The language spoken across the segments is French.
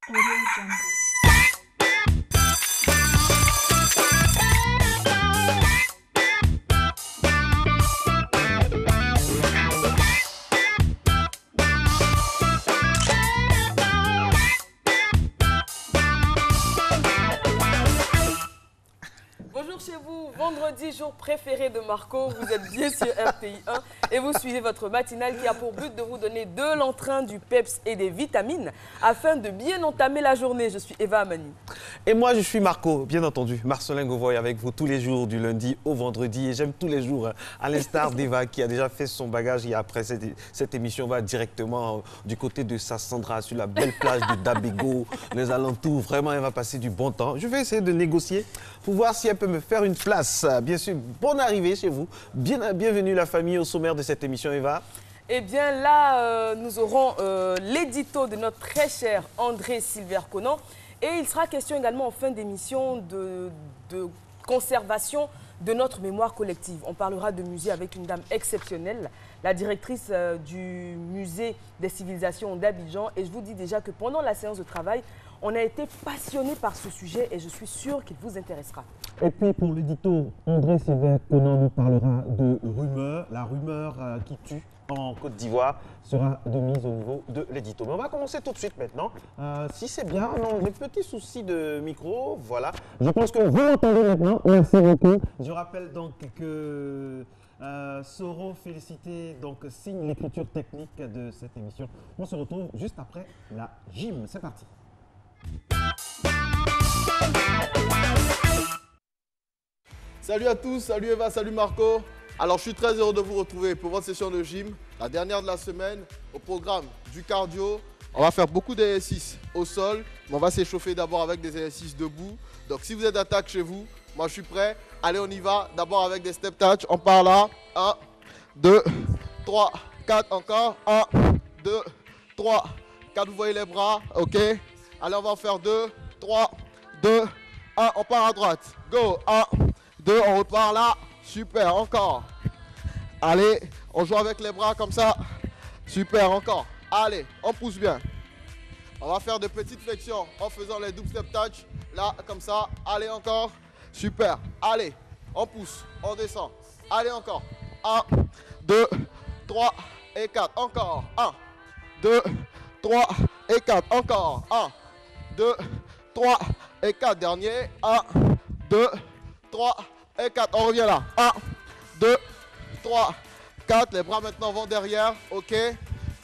Audio Jungle. Bonjour chez vous, vendredi, jour préféré de Marco, vous êtes bien sur RTI 1 et vous suivez votre matinale qui a pour but de vous donner de l'entrain, du peps et des vitamines afin de bien entamer la journée. Je suis Eva Amani. Et moi, je suis Marco, bien entendu, Marcelin Gauvoy avec vous tous les jours, du lundi au vendredi. Et j'aime tous les jours, à l'instar d'Eva qui a déjà fait son bagage. Et après cette émission, on va directement du côté de Sassandra, sur la belle plage de Dabego, les alentours. Vraiment, elle va passer du bon temps. Je vais essayer de négocier pour voir si elle peut me faire une place. Bien sûr, bonne arrivée chez vous. Bienvenue la famille au sommaire de cette émission, Eva. Eh bien là, nous aurons l'édito de notre très cher André Silver-Conan. Et il sera question également en fin d'émission de conservation de notre mémoire collective. On parlera de musée avec une dame exceptionnelle, la directrice du musée des civilisations d'Abidjan. Et je vous dis déjà que pendant la séance de travail, on a été passionné par ce sujet et je suis sûre qu'il vous intéressera. Et puis pour l'édito, André Silver-Conan nous parlera de rumeurs. La rumeur qui tue en Côte d'Ivoire sera de mise au niveau de l'édito. Mais on va commencer tout de suite maintenant. Si c'est bien, non, des petits soucis de micro, voilà. Je pense que vous m'entendez maintenant. Merci beaucoup. Je rappelle donc que Soro Félicité donc, signe l'écriture technique de cette émission. On se retrouve juste après la gym. C'est parti. Salut à tous, salut Eva, salut Marco. Alors je suis très heureux de vous retrouver pour votre session de gym, la dernière de la semaine. Au programme du cardio, on va faire beaucoup d'exercices au sol, mais on va s'échauffer d'abord avec des exercices debout. Donc si vous êtes d'attaque chez vous, moi je suis prêt. Allez, on y va. D'abord avec des step touch, on part là. 1, 2, 3, 4 encore. 1, 2, 3, 4, vous voyez les bras, ok. Allez, on va en faire 2, 3, 2, 1, on part à droite. Go, 1, 2, on repart là. Super, encore. Allez, on joue avec les bras comme ça. Super, encore. Allez, on pousse bien. On va faire de petites flexions en faisant les double step touch. Là, comme ça. Allez, encore. Super. Allez, on pousse, on descend. Allez, encore. 1, 2, 3 et 4. Encore. 1, 2, 3 et 4. Encore. 1, 2, 3 et 4. Dernier. 1, 2, 3 et 4. On revient là. 1, 2, 3, 4. Les bras maintenant vont derrière. OK.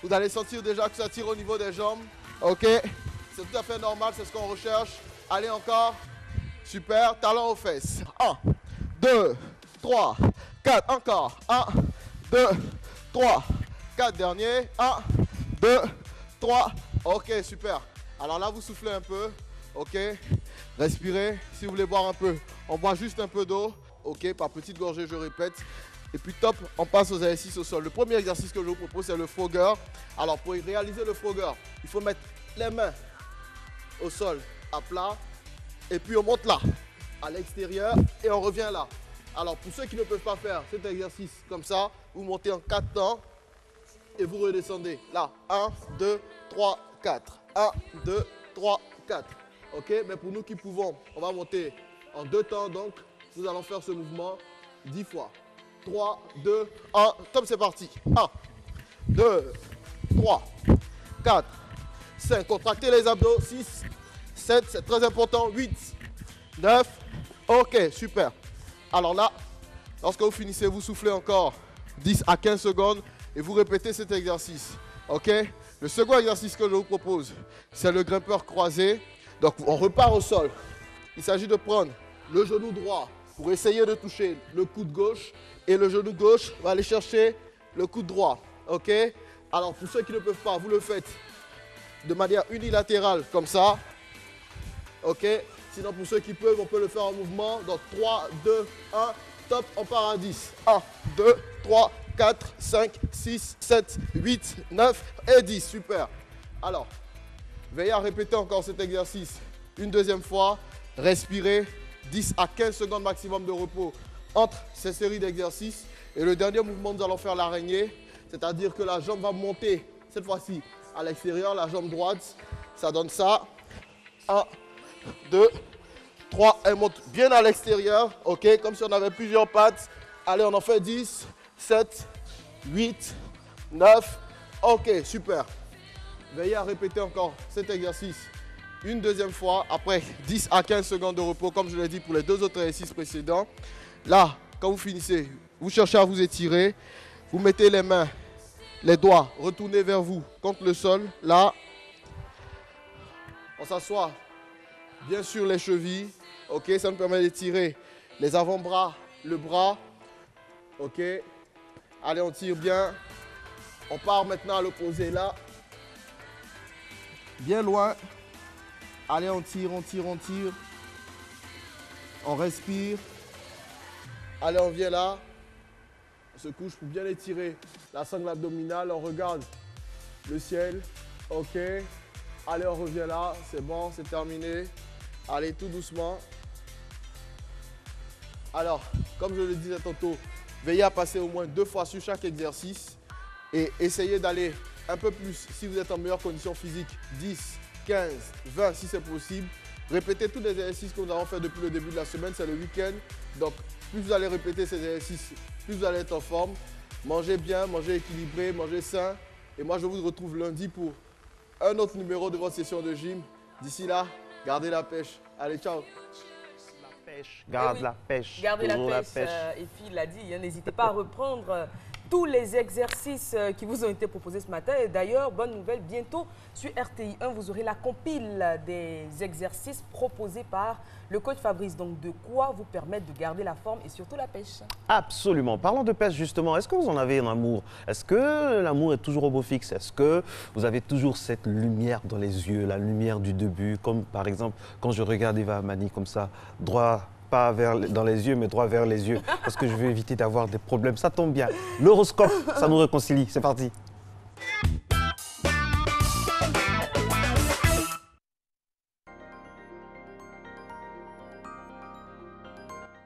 Vous allez sentir déjà que ça tire au niveau des jambes. OK. C'est tout à fait normal. C'est ce qu'on recherche. Allez encore. Super. Talon aux fesses. 1, 2, 3, 4. Encore. 1, 2, 3, 4. Dernier. 1, 2, 3. OK. Super. Alors là, vous soufflez un peu. OK. Respirez. Si vous voulez boire un peu, on boit juste un peu d'eau. OK. Par petite gorgée, je répète. Et puis top, on passe aux exercices au sol. Le premier exercice que je vous propose, c'est le frogger. Alors pour réaliser le frogger, il faut mettre les mains au sol, à plat. Et puis on monte là, à l'extérieur, et on revient là. Alors pour ceux qui ne peuvent pas faire cet exercice comme ça, vous montez en 4 temps et vous redescendez. Là, 1, 2, 3, 4. 1, 2, 3, 4. OK, mais pour nous qui pouvons, on va monter en 2 temps. Donc, nous allons faire ce mouvement 10 fois. 3, 2, 1. Top, c'est parti. 1, 2, 3, 4, 5. Contractez les abdos. 6, 7, c'est très important. 8, 9. OK, super. Alors là, lorsque vous finissez, vous soufflez encore 10 à 15 secondes et vous répétez cet exercice. OK? Le second exercice que je vous propose, c'est le grimpeur croisé. Donc, on repart au sol. Il s'agit de prendre le genou droit pour essayer de toucher le coude gauche. Et le genou gauche va aller chercher le coude droit. OK? Alors, pour ceux qui ne peuvent pas, vous le faites de manière unilatérale, comme ça. OK? Sinon, pour ceux qui peuvent, on peut le faire en mouvement. Donc, 3, 2, 1. Top, on part à 10. 1, 2, 3, 4, 5, 6, 7, 8, 9 et 10. Super. Alors, veillez à répéter encore cet exercice une deuxième fois. Respirez. 10 à 15 secondes maximum de repos entre ces séries d'exercices. Et le dernier mouvement, nous allons faire l'araignée. C'est-à-dire que la jambe va monter, cette fois-ci, à l'extérieur, la jambe droite. Ça donne ça. 1, 2, 3. Elle monte bien à l'extérieur. OK, comme si on avait plusieurs pattes. Allez, on en fait 10, 7, 8, 9. OK, super. Veillez à répéter encore cet exercice une deuxième fois, après 10 à 15 secondes de repos, comme je l'ai dit pour les 2 autres exercices précédents. Là, quand vous finissez, vous cherchez à vous étirer, vous mettez les mains, les doigts retournés vers vous contre le sol. Là, on s'assoit bien sur les chevilles. OK, ça nous permet d'étirer les avant-bras, le bras. OK, allez, on tire bien. On part maintenant à l'opposé là. Bien loin. Allez, on tire, on tire, on tire. On respire. Allez, on vient là. On se couche pour bien étirer la sangle abdominale. On regarde le ciel. OK. Allez, on revient là. C'est bon, c'est terminé. Allez, tout doucement. Alors, comme je le disais tantôt, veillez à passer au moins 2 fois sur chaque exercice. Et essayez d'aller un peu plus si vous êtes en meilleure condition physique. 10, 15, 20 si c'est possible. Répétez tous les exercices que nous avons fait depuis le début de la semaine, c'est le week-end. Donc, plus vous allez répéter ces exercices, plus vous allez être en forme. Mangez bien, mangez équilibré, mangez sain. Et moi, je vous retrouve lundi pour un autre numéro de votre session de gym. D'ici là, gardez la pêche. Allez, ciao. Garde oui, la pêche. Gardez la toujours pêche. Et puis, il l'a dit, hein, n'hésitez pas à reprendre tous les exercices qui vous ont été proposés ce matin. Et d'ailleurs, bonne nouvelle, bientôt sur RTI 1, vous aurez la compile des exercices proposés par le coach Fabrice. Donc, de quoi vous permettre de garder la forme et surtout la pêche. Absolument. Parlons de pêche justement, est-ce que vous en avez un amour? Est-ce que l'amour est toujours au beau fixe? Est-ce que vous avez toujours cette lumière dans les yeux, la lumière du début? Comme par exemple, quand je regarde Eva Mani comme ça, droit, pas dans les yeux, mais droit vers les yeux, parce que je veux éviter d'avoir des problèmes. Ça tombe bien. L'horoscope, ça nous réconcilie. C'est parti.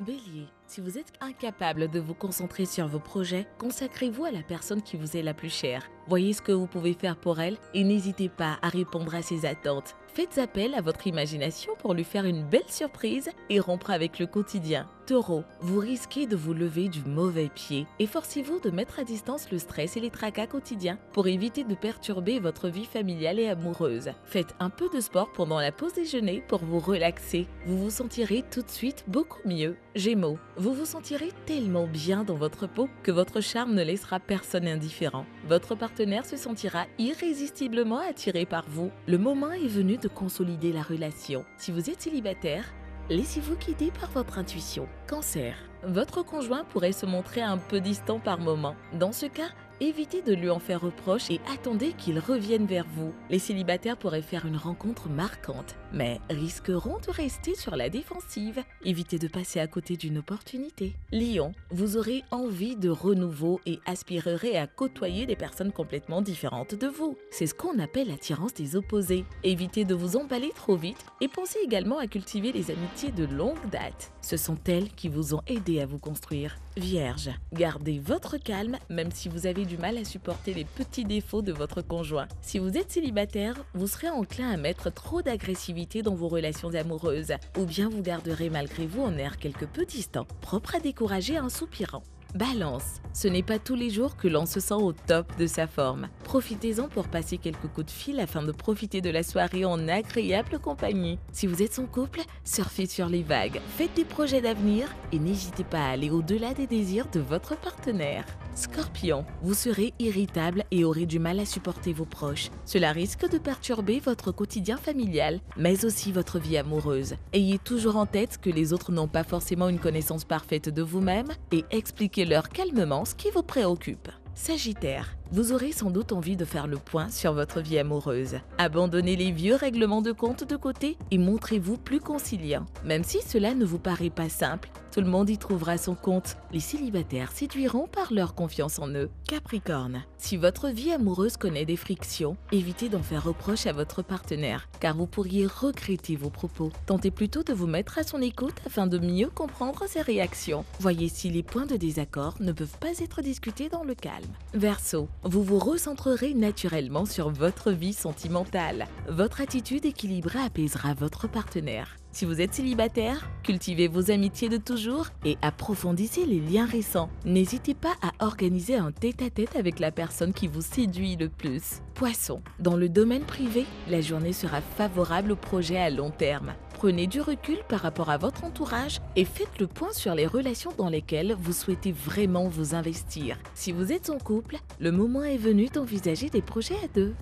Bélier, si vous êtes incapable de vous concentrer sur vos projets, consacrez-vous à la personne qui vous est la plus chère. Voyez ce que vous pouvez faire pour elle et n'hésitez pas à répondre à ses attentes. Faites appel à votre imagination pour lui faire une belle surprise et rompre avec le quotidien. Taureau, vous risquez de vous lever du mauvais pied. Efforcez-vous de mettre à distance le stress et les tracas quotidiens pour éviter de perturber votre vie familiale et amoureuse. Faites un peu de sport pendant la pause déjeuner pour vous relaxer. Vous vous sentirez tout de suite beaucoup mieux. Gémeaux, vous vous sentirez tellement bien dans votre peau que votre charme ne laissera personne indifférent. Votre partenaire se sentira irrésistiblement attiré par vous. Le moment est venu de consolider la relation. Si vous êtes célibataire, laissez-vous guider par votre intuition. Cancer, votre conjoint pourrait se montrer un peu distant par moment. Dans ce cas, évitez de lui en faire reproche et attendez qu'il revienne vers vous. Les célibataires pourraient faire une rencontre marquante, mais risqueront de rester sur la défensive. Évitez de passer à côté d'une opportunité. Lion, vous aurez envie de renouveau et aspirerez à côtoyer des personnes complètement différentes de vous. C'est ce qu'on appelle l'attirance des opposés. Évitez de vous emballer trop vite et pensez également à cultiver les amitiés de longue date. Ce sont elles qui vous ont aidé à vous construire. Vierge, gardez votre calme même si vous avez du mal à supporter les petits défauts de votre conjoint. Si vous êtes célibataire, vous serez enclin à mettre trop d'agressivité dans vos relations amoureuses, ou bien vous garderez malgré vous un air quelque peu distant, propre à décourager un soupirant. Balance, ce n'est pas tous les jours que l'on se sent au top de sa forme. Profitez-en pour passer quelques coups de fil afin de profiter de la soirée en agréable compagnie. Si vous êtes en couple, surfez sur les vagues, faites des projets d'avenir et n'hésitez pas à aller au-delà des désirs de votre partenaire. Scorpion, vous serez irritable et aurez du mal à supporter vos proches. Cela risque de perturber votre quotidien familial, mais aussi votre vie amoureuse. Ayez toujours en tête que les autres n'ont pas forcément une connaissance parfaite de vous-même et expliquez-leur calmement ce qui vous préoccupe. Sagittaire, vous aurez sans doute envie de faire le point sur votre vie amoureuse. Abandonnez les vieux règlements de compte de côté et montrez-vous plus conciliant. Même si cela ne vous paraît pas simple, tout le monde y trouvera son compte. Les célibataires séduiront par leur confiance en eux. Capricorne, si votre vie amoureuse connaît des frictions, évitez d'en faire reproche à votre partenaire, car vous pourriez regretter vos propos. Tentez plutôt de vous mettre à son écoute afin de mieux comprendre ses réactions. Voyez si les points de désaccord ne peuvent pas être discutés dans le calme. Verseau, Vous vous recentrerez naturellement sur votre vie sentimentale. Votre attitude équilibrée apaisera votre partenaire. Si vous êtes célibataire, cultivez vos amitiés de toujours et approfondissez les liens récents. N'hésitez pas à organiser un tête-à-tête avec la personne qui vous séduit le plus. Poisson, dans le domaine privé, la journée sera favorable au projet à long terme. Prenez du recul par rapport à votre entourage et faites le point sur les relations dans lesquelles vous souhaitez vraiment vous investir. Si vous êtes en couple, le moment est venu d'envisager des projets à deux.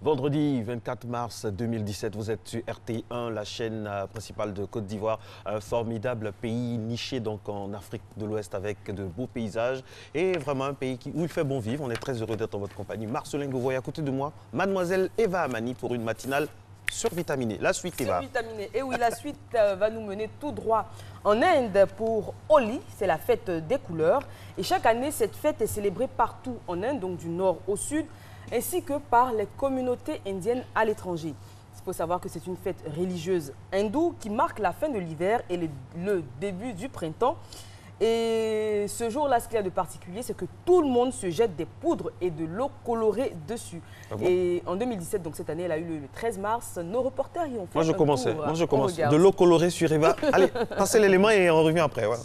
Vendredi 24 mars 2017, vous êtes sur RT1, la chaîne principale de Côte d'Ivoire. Un formidable pays niché donc en Afrique de l'Ouest avec de beaux paysages et vraiment un pays où il fait bon vivre. On est très heureux d'être en votre compagnie. Marcelin Gouvoy à côté de moi, mademoiselle Eva Amani pour une matinale survitaminée. La suite, Eva. Survitaminée. Et oui, la suite va nous mener tout droit en Inde pour Holi. C'est la fête des couleurs. Et chaque année, cette fête est célébrée partout en Inde, donc du nord au sud, ainsi que par les communautés indiennes à l'étranger. Il faut savoir que c'est une fête religieuse hindoue qui marque la fin de l'hiver et le début du printemps. Et ce jour-là, ce qu'il y a de particulier, c'est que tout le monde se jette des poudres et de l'eau colorée dessus. Ah bon? Et en 2017, donc cette année, elle a eu le 13 mars, nos reporters y ont fait un tour. Moi, je commence. De l'eau colorée sur Eva. Allez, passez l'élément et on revient après. Voilà.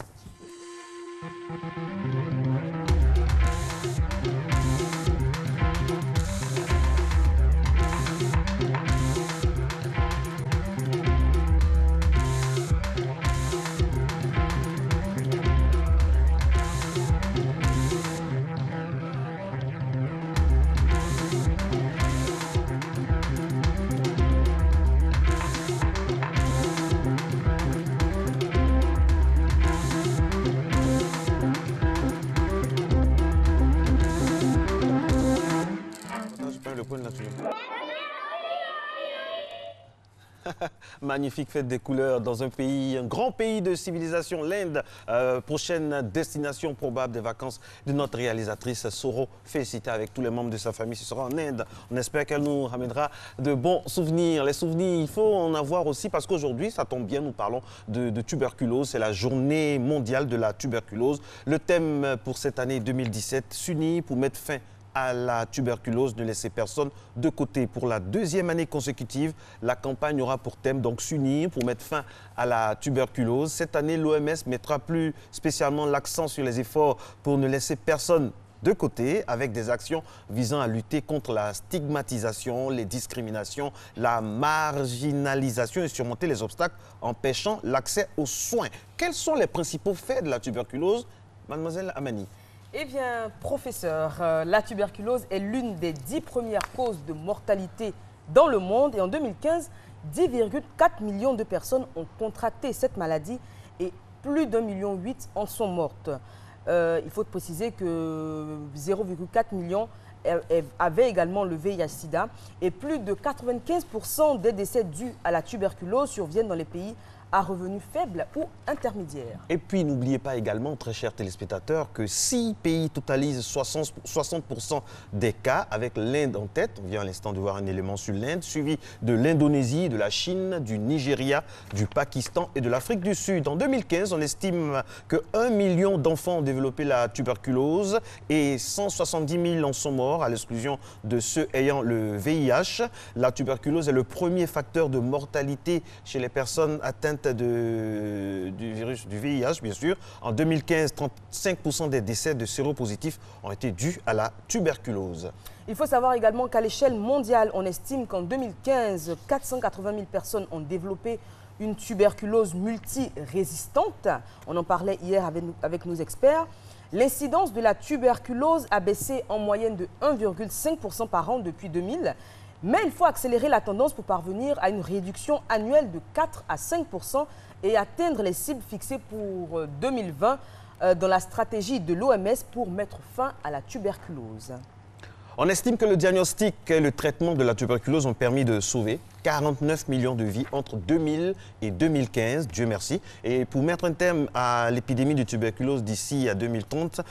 Magnifique fête des couleurs dans un pays, un grand pays de civilisation, l'Inde. Prochaine destination probable des vacances de notre réalisatrice Soro. Félicité avec tous les membres de sa famille. Ce sera en Inde. On espère qu'elle nous ramènera de bons souvenirs. Les souvenirs, il faut en avoir aussi parce qu'aujourd'hui, ça tombe bien, nous parlons de tuberculose. C'est la journée mondiale de la tuberculose. Le thème pour cette année 2017, s'unir pour mettre fin à la tuberculose, ne laisser personne de côté. Pour la deuxième année consécutive, la campagne aura pour thème donc s'unir pour mettre fin à la tuberculose. Cette année, l'OMS mettra plus spécialement l'accent sur les efforts pour ne laisser personne de côté avec des actions visant à lutter contre la stigmatisation, les discriminations, la marginalisation et surmonter les obstacles empêchant l'accès aux soins. Quels sont les principaux faits de la tuberculose, mademoiselle Amani? Eh bien, professeur, la tuberculose est l'une des 10 premières causes de mortalité dans le monde. Et en 2015, 10,4 millions de personnes ont contracté cette maladie et plus d'1,8 million en sont mortes. Il faut préciser que 0,4 millions avaient également le VIH-Sida. Et plus de 95% des décès dus à la tuberculose surviennent dans les pays à revenus faibles ou intermédiaires. Et puis, n'oubliez pas également, très chers téléspectateurs, que 6 pays totalisent 60% des cas, avec l'Inde en tête. On vient à l'instant de voir un élément sur l'Inde, suivi de l'Indonésie, de la Chine, du Nigeria, du Pakistan et de l'Afrique du Sud. En 2015, on estime que 1 million d'enfants ont développé la tuberculose et 170 000 en sont morts, à l'exclusion de ceux ayant le VIH. La tuberculose est le premier facteur de mortalité chez les personnes atteintes du virus du VIH, bien sûr. En 2015, 35% des décès de séropositifs ont été dus à la tuberculose. Il faut savoir également qu'à l'échelle mondiale, on estime qu'en 2015, 480 000 personnes ont développé une tuberculose multirésistante. On en parlait hier avec nos experts. L'incidence de la tuberculose a baissé en moyenne de 1,5% par an depuis 2000. Mais il faut accélérer la tendance pour parvenir à une réduction annuelle de 4 à 5% et atteindre les cibles fixées pour 2020 dans la stratégie de l'OMS pour mettre fin à la tuberculose. On estime que le diagnostic et le traitement de la tuberculose ont permis de sauver 49 millions de vies entre 2000 et 2015, Dieu merci. Et pour mettre un terme à l'épidémie de tuberculose d'ici à 2030,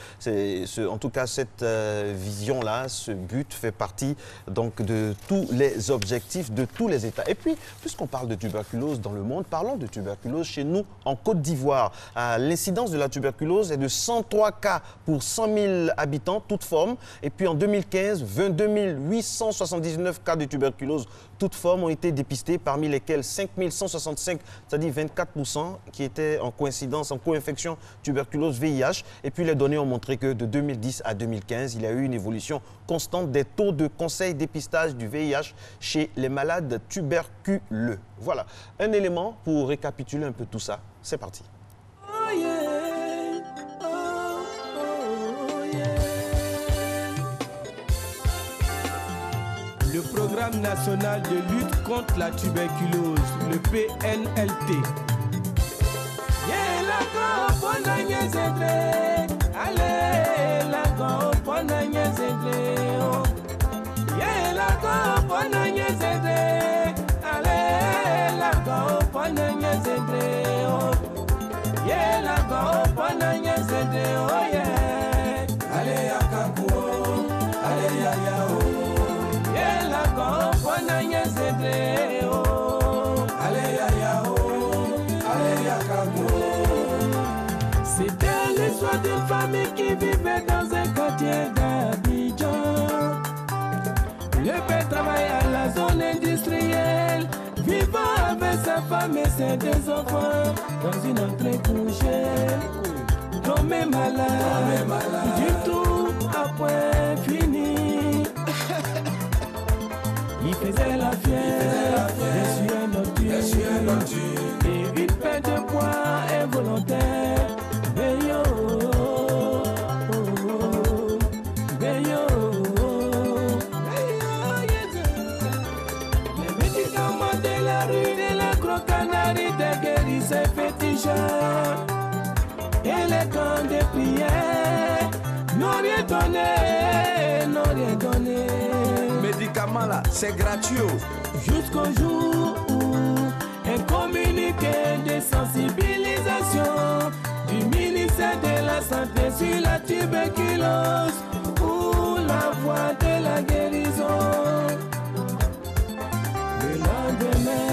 en tout cas cette vision-là, ce but fait partie donc de tous les objectifs de tous les États. Et puis, puisqu'on parle de tuberculose dans le monde, parlons de tuberculose chez nous en Côte d'Ivoire. L'incidence de la tuberculose est de 103 cas pour 100 000 habitants, toutes formes. Et puis en 2015, 22 879 cas de tuberculose, toutes formes, ont été dépistés, parmi lesquels 5 165, c'est-à-dire 24%, qui étaient en coïncidence, en co-infection tuberculose VIH. Et puis les données ont montré que de 2010 à 2015, il y a eu une évolution constante des taux de conseil dépistage du VIH chez les malades tuberculeux. Voilà, un élément pour récapituler un peu tout ça. C'est parti. Oh yeah. Oh, oh, yeah. Le programme national de lutte contre la tuberculose, le PNLT. Yeah, la compagnie zégré. Allez, la compagnie zégré. Yeah, la compagnie zégré. Allez, la compagnie zégré. Yeah, la compagnie zégré. Oh yeah. Allez, à Kakou. Allez, ya ya oh. C'était l'histoire d'une famille qui vivait dans un quartier d'Abidjan. Le père travaillait à la zone industrielle, vivant avec sa femme et ses deux enfants dans une entrée couchée. Tombé malade, du tout à point fini. Il faisait la fièvre, des sueurs nocturnes et une perte de poids involontaire. Beyo, beyo, les médicaments de la rue, de la crocannerie, des guérisses féticheurs et les camps de prière n'ont rien donné, n'ont rien donné. Médicaments là, c'est gratuit. Jusqu'au jour où un communiqué de sensibilisation du ministère de la Santé sur la tuberculose pour la voie de la guérison. Le lendemain,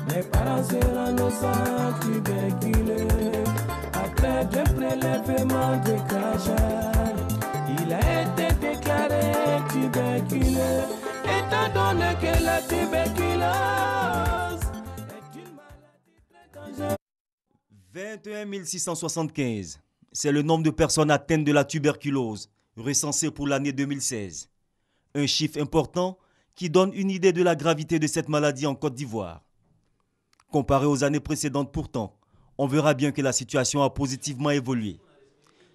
mes parents se rendent au centre tuberculeux après deux prélèvements de crachat. Il a été déclaré tuberculeux, étant donné que la tuberculose est une maladie très dangereuse. 21 675, c'est le nombre de personnes atteintes de la tuberculose, recensé pour l'année 2016. Un chiffre important qui donne une idée de la gravité de cette maladie en Côte d'Ivoire. Comparé aux années précédentes pourtant, on verra bien que la situation a positivement évolué.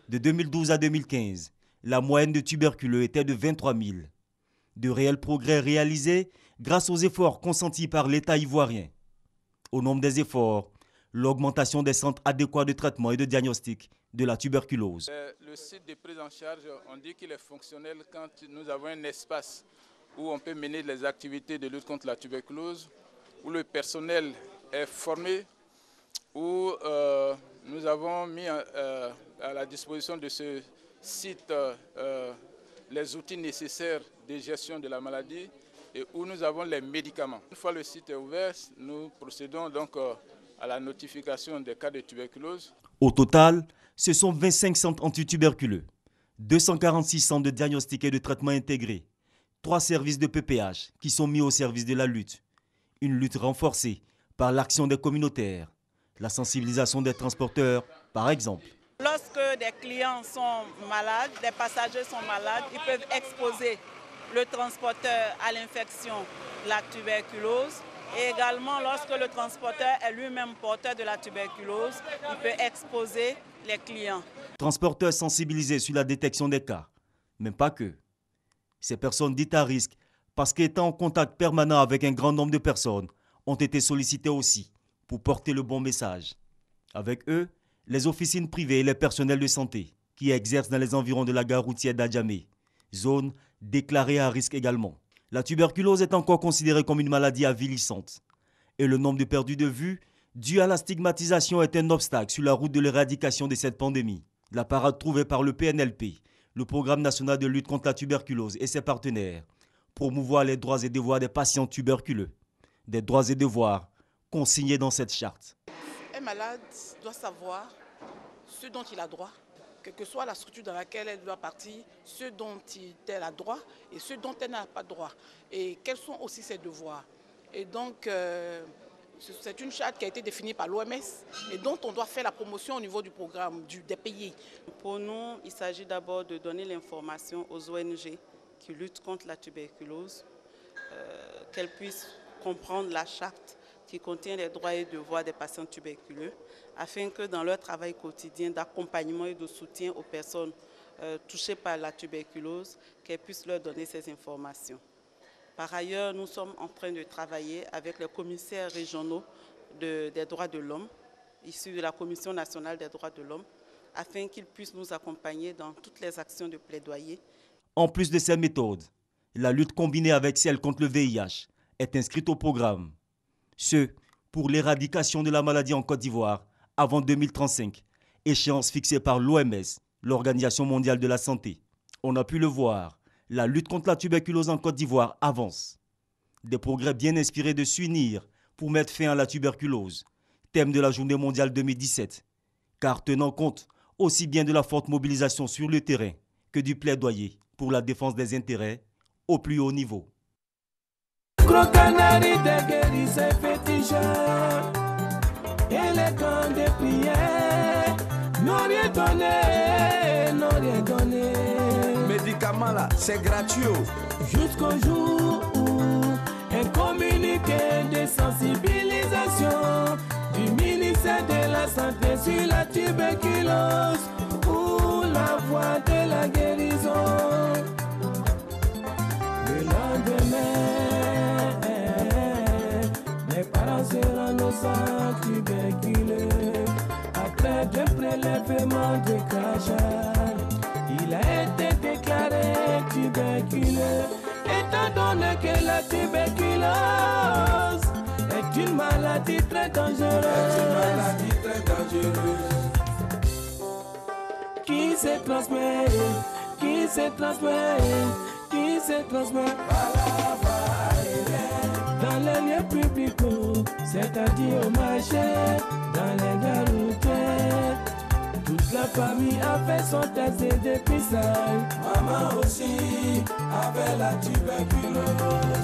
De 2012 à 2015, la moyenne de tuberculeux était de 23 000. De réels progrès réalisés grâce aux efforts consentis par l'État ivoirien. Au nombre des efforts, l'augmentation des centres adéquats de traitement et de diagnostic de la tuberculose. Le site de prise en charge, on dit qu'il est fonctionnel quand nous avons un espace où on peut mener les activités de lutte contre la tuberculose, où le personnel est formé, où nous avons mis à la disposition de ce site les outils nécessaires de gestion de la maladie et où nous avons les médicaments. Une fois le site est ouvert, nous procédons donc à la notification des cas de tuberculose. Au total, ce sont 25 centres antituberculeux, 246 centres de diagnostic et de traitement intégrés, 3 services de PPH qui sont mis au service de la lutte. Une lutte renforcée par l'action des communautaires, la sensibilisation des transporteurs, par exemple. Lorsque des clients sont malades, des passagers sont malades, ils peuvent exposer le transporteur à l'infection de la tuberculose. Et également, lorsque le transporteur est lui-même porteur de la tuberculose, il peut exposer les clients. Transporteurs sensibilisés sur la détection des cas, mais pas que. Ces personnes dites à risque, parce qu'étant en contact permanent avec un grand nombre de personnes, ont été sollicitées aussi pour porter le bon message. Avec eux, les officines privées et les personnels de santé, qui exercent dans les environs de la gare routière d'Adjamé, zone déclarée à risque également. La tuberculose est encore considérée comme une maladie avilissante et le nombre de perdus de vue dû à la stigmatisation est un obstacle sur la route de l'éradication de cette pandémie. La parade trouvée par le PNLP, le Programme national de lutte contre la tuberculose et ses partenaires, promouvoir les droits et devoirs des patients tuberculeux, des droits et devoirs consignés dans cette charte. Un malade doit savoir ce dont il a droit, quelle que soit la structure dans laquelle elle doit partir, ce dont elle a droit et ce dont elle n'a pas droit. Et quels sont aussi ses devoirs. Et donc, c'est une charte qui a été définie par l'OMS et dont on doit faire la promotion au niveau du programme des pays. Pour nous, il s'agit d'abord de donner l'information aux ONG qui luttent contre la tuberculose, qu'elles puissent comprendre la charte qui contient les droits et devoirs des patients tuberculeux, afin que dans leur travail quotidien d'accompagnement et de soutien aux personnes touchées par la tuberculose, qu'elles puissent leur donner ces informations. Par ailleurs, nous sommes en train de travailler avec les commissaires régionaux des droits de l'homme, issus de la Commission nationale des droits de l'homme, afin qu'ils puissent nous accompagner dans toutes les actions de plaidoyer. En plus de ces méthodes, la lutte combinée avec celle contre le VIH est inscrite au programme. Ce, pour l'éradication de la maladie en Côte d'Ivoire avant 2035, échéance fixée par l'OMS, l'Organisation mondiale de la santé. On a pu le voir, la lutte contre la tuberculose en Côte d'Ivoire avance. Des progrès bien inspirés de s'unir pour mettre fin à la tuberculose, thème de la Journée mondiale 2017, car tenant compte aussi bien de la forte mobilisation sur le terrain que du plaidoyer pour la défense des intérêts au plus haut niveau. Crocanari de guérir ses féticheurs et les camps de prière n'ont rien donné. Médicaments là, c'est gratuit. Jusqu'au jour où un communiqué de sensibilisation du ministère de la Santé sur la tuberculose pour la voie de la guérison. Le lendemain, mes parents seront innocents tuberculeux. Après deux prélèvements de crachat, il a été déclaré tuberculeux. Étant donné que la tuberculose est une maladie très dangereuse, qui se transmet dans les lieux publics, c'est-à-dire au marché, dans les gares routières. Toute la famille a fait son test de dépistage. Maman aussi avait la tuberculose.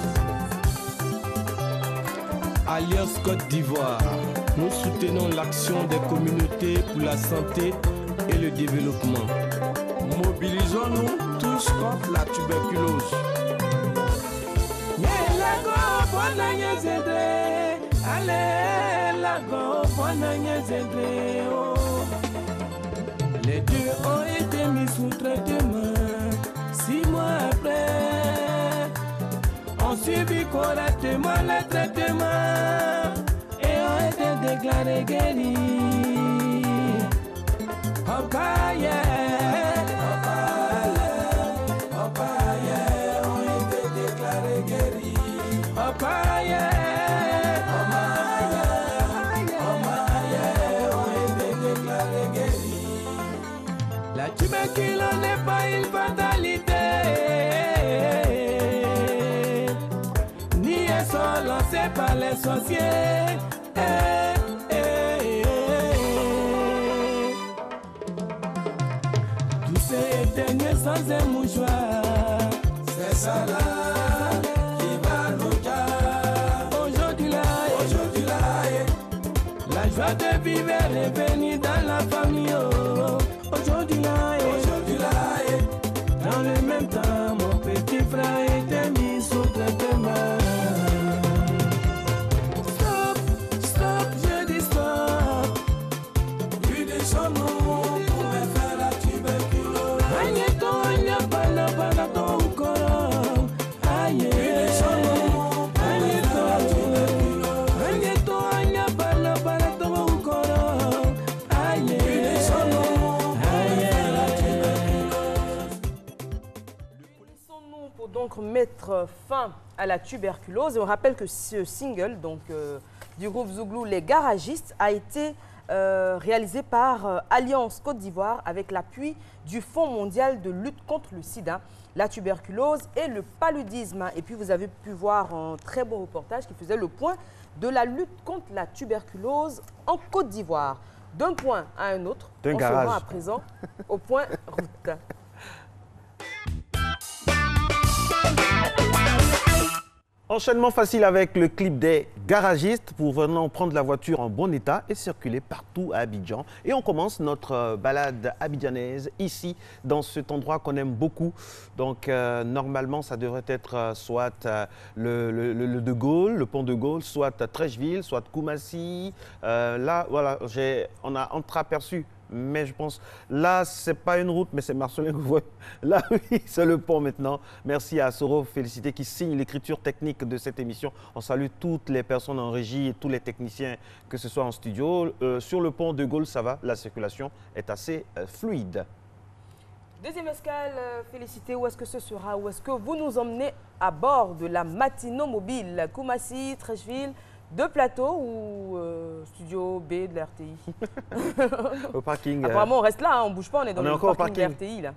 Alliance Côte d'Ivoire, nous soutenons l'action des communautés pour la santé et le développement. Mobilisons-nous tous contre la tuberculose. Les deux ont été mis sous traitement. 6 mois après, on subit correctement le traitement et ont été déclarés guéris. Ont été déclarés guéris. La tuberculose n'est pas une fatalité, ni un sort lancé par les sorciers. Tous ces éteignés sans un mouchoir, c'est ça là qui va nous faire. Aujourd'hui là, la joie de vivre est revenue dans la famille. Aujourd'hui là, dans le même temps, mon petit frère était mis sous traitement. Stop, je dis stop. Unissons-nous pour me faire la tuberculose. Aïe, il n'y a pas ton corps. Aïe, unissons-nous pour me faire la tuberculose. Aïe, il n'y a pas ton corps. fin à la tuberculose. Et on rappelle que ce single donc, du groupe Zouglou, Les Garagistes, a été réalisé par Alliance Côte d'Ivoire avec l'appui du Fonds mondial de lutte contre le sida, la tuberculose et le paludisme. Et puis vous avez pu voir un très beau reportage qui faisait le point de la lutte contre la tuberculose en Côte d'Ivoire. D'un point à un autre, on se rend à présent au point route. Enchaînement facile avec le clip des Garagistes pour vraiment prendre la voiture en bon état et circuler partout à Abidjan. Et on commence notre balade abidjanaise ici, dans cet endroit qu'on aime beaucoup. Donc normalement, ça devrait être soit le De Gaulle, le pont de Gaulle, soit Treichville, soit Koumassi. Là, voilà, on a entreaperçu. Mais je pense, là, ce n'est pas une route, mais c'est Marcelin que vous voyez. Là, oui, c'est le pont maintenant. Merci à Soro Félicité qui signe l'écriture technique de cette émission. On salue toutes les personnes en régie et tous les techniciens, que ce soit en studio. Sur le pont de Gaulle, ça va, la circulation est assez fluide. Deuxième escale, Félicité, où est-ce que ce sera? Où est-ce que vous nous emmenez à bord de la Matino Mobile, Koumassi, Treichville, de plateau ou studio B de la RTI? Au parking. Apparemment, on reste là, hein, on ne bouge pas, on est dans le parking de la RTI. Là.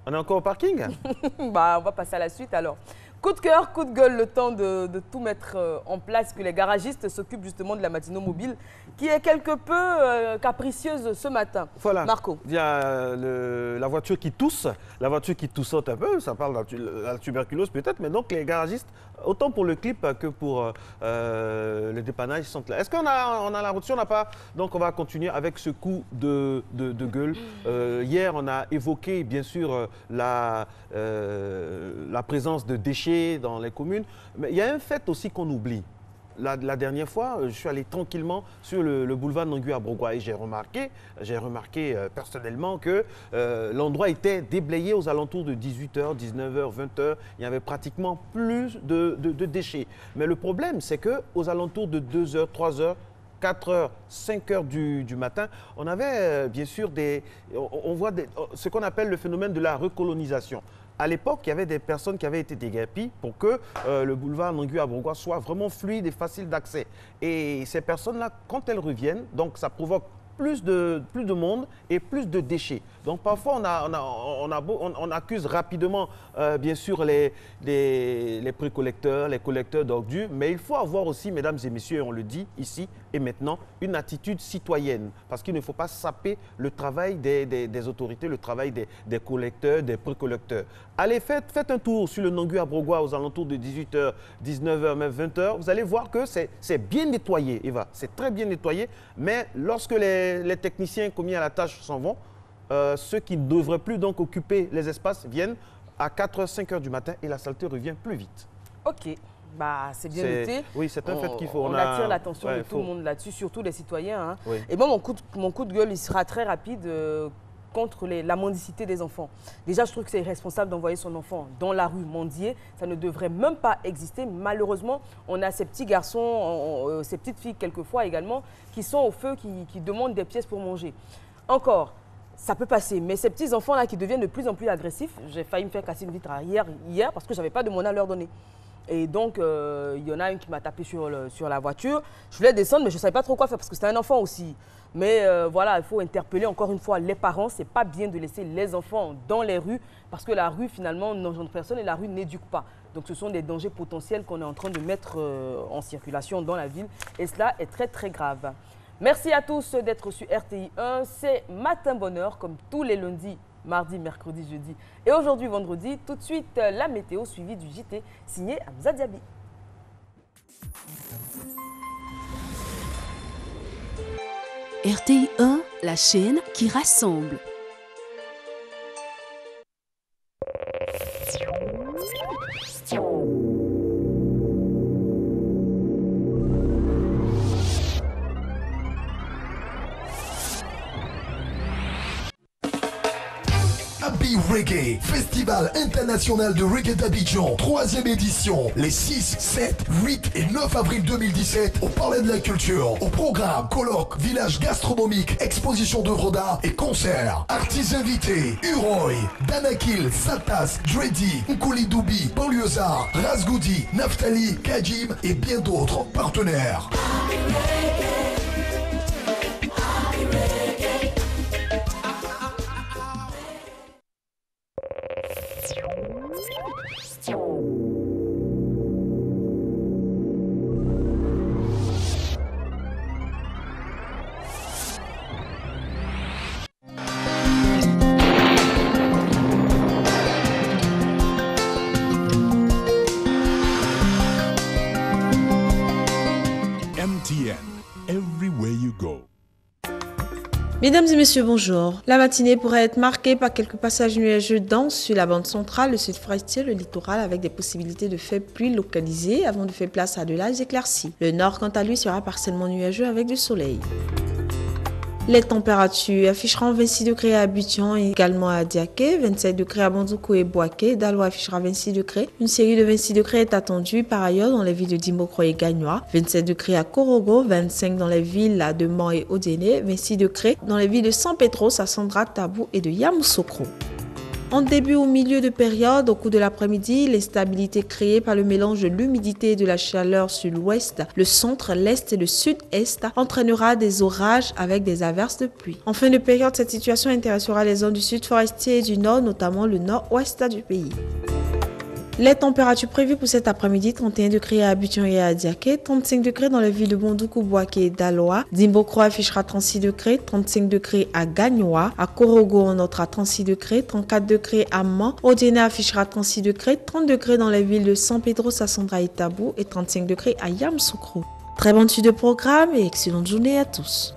On est encore au parking? Bah, on va passer à la suite alors. Coup de cœur, coup de gueule, le temps de tout mettre en place, que les garagistes s'occupent justement de la Matino Mobile, qui est quelque peu capricieuse ce matin. Voilà. Marco. Il y a la voiture qui tousse, la voiture qui toussote un peu, ça parle de la tuberculose peut-être, mais donc les garagistes, autant pour le clip que pour le dépannage, sont là. Est-ce qu'on a la route? Si on n'a pas, donc on va continuer avec ce coup de gueule. Hier, on a évoqué bien sûr la présence de déchets dans les communes, mais il y a un fait aussi qu'on oublie. La dernière fois, je suis allé tranquillement sur le boulevard Nangui à Brogua et j'ai remarqué personnellement que l'endroit était déblayé aux alentours de 18h, 19h, 20h. Il y avait pratiquement plus de déchets. Mais le problème, c'est qu'aux alentours de 2h, 3h, 4h, 5h du matin, on avait bien sûr on voit ce qu'on appelle le phénomène de la recolonisation. À l'époque, il y avait des personnes qui avaient été déguerpies pour que le boulevard Nangui à Brogua soit vraiment fluide et facile d'accès. Et ces personnes-là, quand elles reviennent, donc ça provoque plus de monde et plus de déchets. Donc parfois, on accuse rapidement, bien sûr, les précollecteurs, les collecteurs d'ordures, mais il faut avoir aussi, mesdames et messieurs, et on le dit ici et maintenant, une attitude citoyenne, parce qu'il ne faut pas saper le travail des autorités, le travail des collecteurs, des précollecteurs. Allez, faites un tour sur le Nangui à Brogua aux alentours de 18h, 19h, même 20h. Vous allez voir que c'est bien nettoyé, Eva. C'est très bien nettoyé, mais lorsque les techniciens commis à la tâche s'en vont, ceux qui ne devraient plus donc occuper les espaces viennent à 4h, 5h du matin et la saleté revient plus vite. Ok, bah, c'est bien noté. Oui, c'est un fait qu'il faut. On attire l'attention de tout le monde là-dessus, surtout les citoyens. Hein. Oui. Et moi, mon coup de gueule, il sera très rapide contre la mendicité des enfants. Déjà, je trouve que c'est irresponsable d'envoyer son enfant dans la rue mendier. Ça ne devrait même pas exister. Malheureusement, on a ces petits garçons, ces petites filles quelquefois également, qui sont au feu, qui demandent des pièces pour manger. Encore, ça peut passer, mais ces petits enfants-là qui deviennent de plus en plus agressifs, j'ai failli me faire casser une vitre hier parce que je n'avais pas de monnaie à leur donner. Et donc, il y en a une qui m'a tapé sur la voiture. Je voulais descendre, mais je ne savais pas trop quoi faire parce que c'était un enfant aussi. Mais voilà, il faut interpeller encore une fois les parents. Ce n'est pas bien de laisser les enfants dans les rues parce que la rue, finalement, n'engendre personne et la rue n'éduque pas. Donc, ce sont des dangers potentiels qu'on est en train de mettre en circulation dans la ville. Et cela est très, très grave. Merci à tous d'être sur RTI 1. C'est Matin Bonheur, comme tous les lundis, mardi, mercredi, jeudi et aujourd'hui, vendredi. Tout de suite, la météo suivie du JT signé Hamza Diaby. RTI 1, la chaîne qui rassemble. Reggae, Festival international de reggae d'Abidjan, 3e édition, les 6, 7, 8 et 9 avril 2017 au Palais de la Culture. Au programme, colloque, village gastronomique, exposition d'œuvres d'art et concerts. Artistes invités, Uroy, Danakil, Satas, Dreddy, Nkuli Doubi, Banlieusard, Razgoudi, Naftali, Kajim et bien d'autres partenaires. MTN, everywhere you go. Mesdames et messieurs, bonjour. La matinée pourrait être marquée par quelques passages nuageux denses sur la bande centrale, le sud forestier, le littoral, avec des possibilités de faibles pluies localisées avant de faire place à de larges éclaircies. Le nord, quant à lui, sera partiellement nuageux avec du soleil. Les températures afficheront 26 degrés à Abidjan et également à Diaké, 27 degrés à Bandoukou et Boaké. Daloa affichera 26 degrés. Une série de 26 degrés est attendue par ailleurs dans les villes de Dimbokro et Gagnoa, 27 degrés à Korogo, 25 dans les villes de Man et Odéné, 26 degrés dans les villes de San Pedro, Sassandra, Tabou et de Yamoussoukro. En début ou milieu de période, au cours de l'après-midi, l'instabilité créée par le mélange de l'humidité et de la chaleur sur l'ouest, le centre, l'est et le sud-est entraînera des orages avec des averses de pluie. En fin de période, cette situation intéressera les zones du sud forestier et du nord, notamment le nord-ouest du pays. Les températures prévues pour cet après-midi, 31 degrés à Abidjan et à Diaké, 35 degrés dans les villes de Bandoukou, Boaké et Daloa. Dimbokro affichera 36 degrés, 35 degrés à Gagnoa. À Korogo, on notera 36 degrés, 34 degrés à Man. Odéné affichera 36 degrés, 30 degrés dans les villes de San Pedro, Sassandra et Tabou et 35 degrés à Yamoussoukro. Très bonne suite de programme et excellente journée à tous.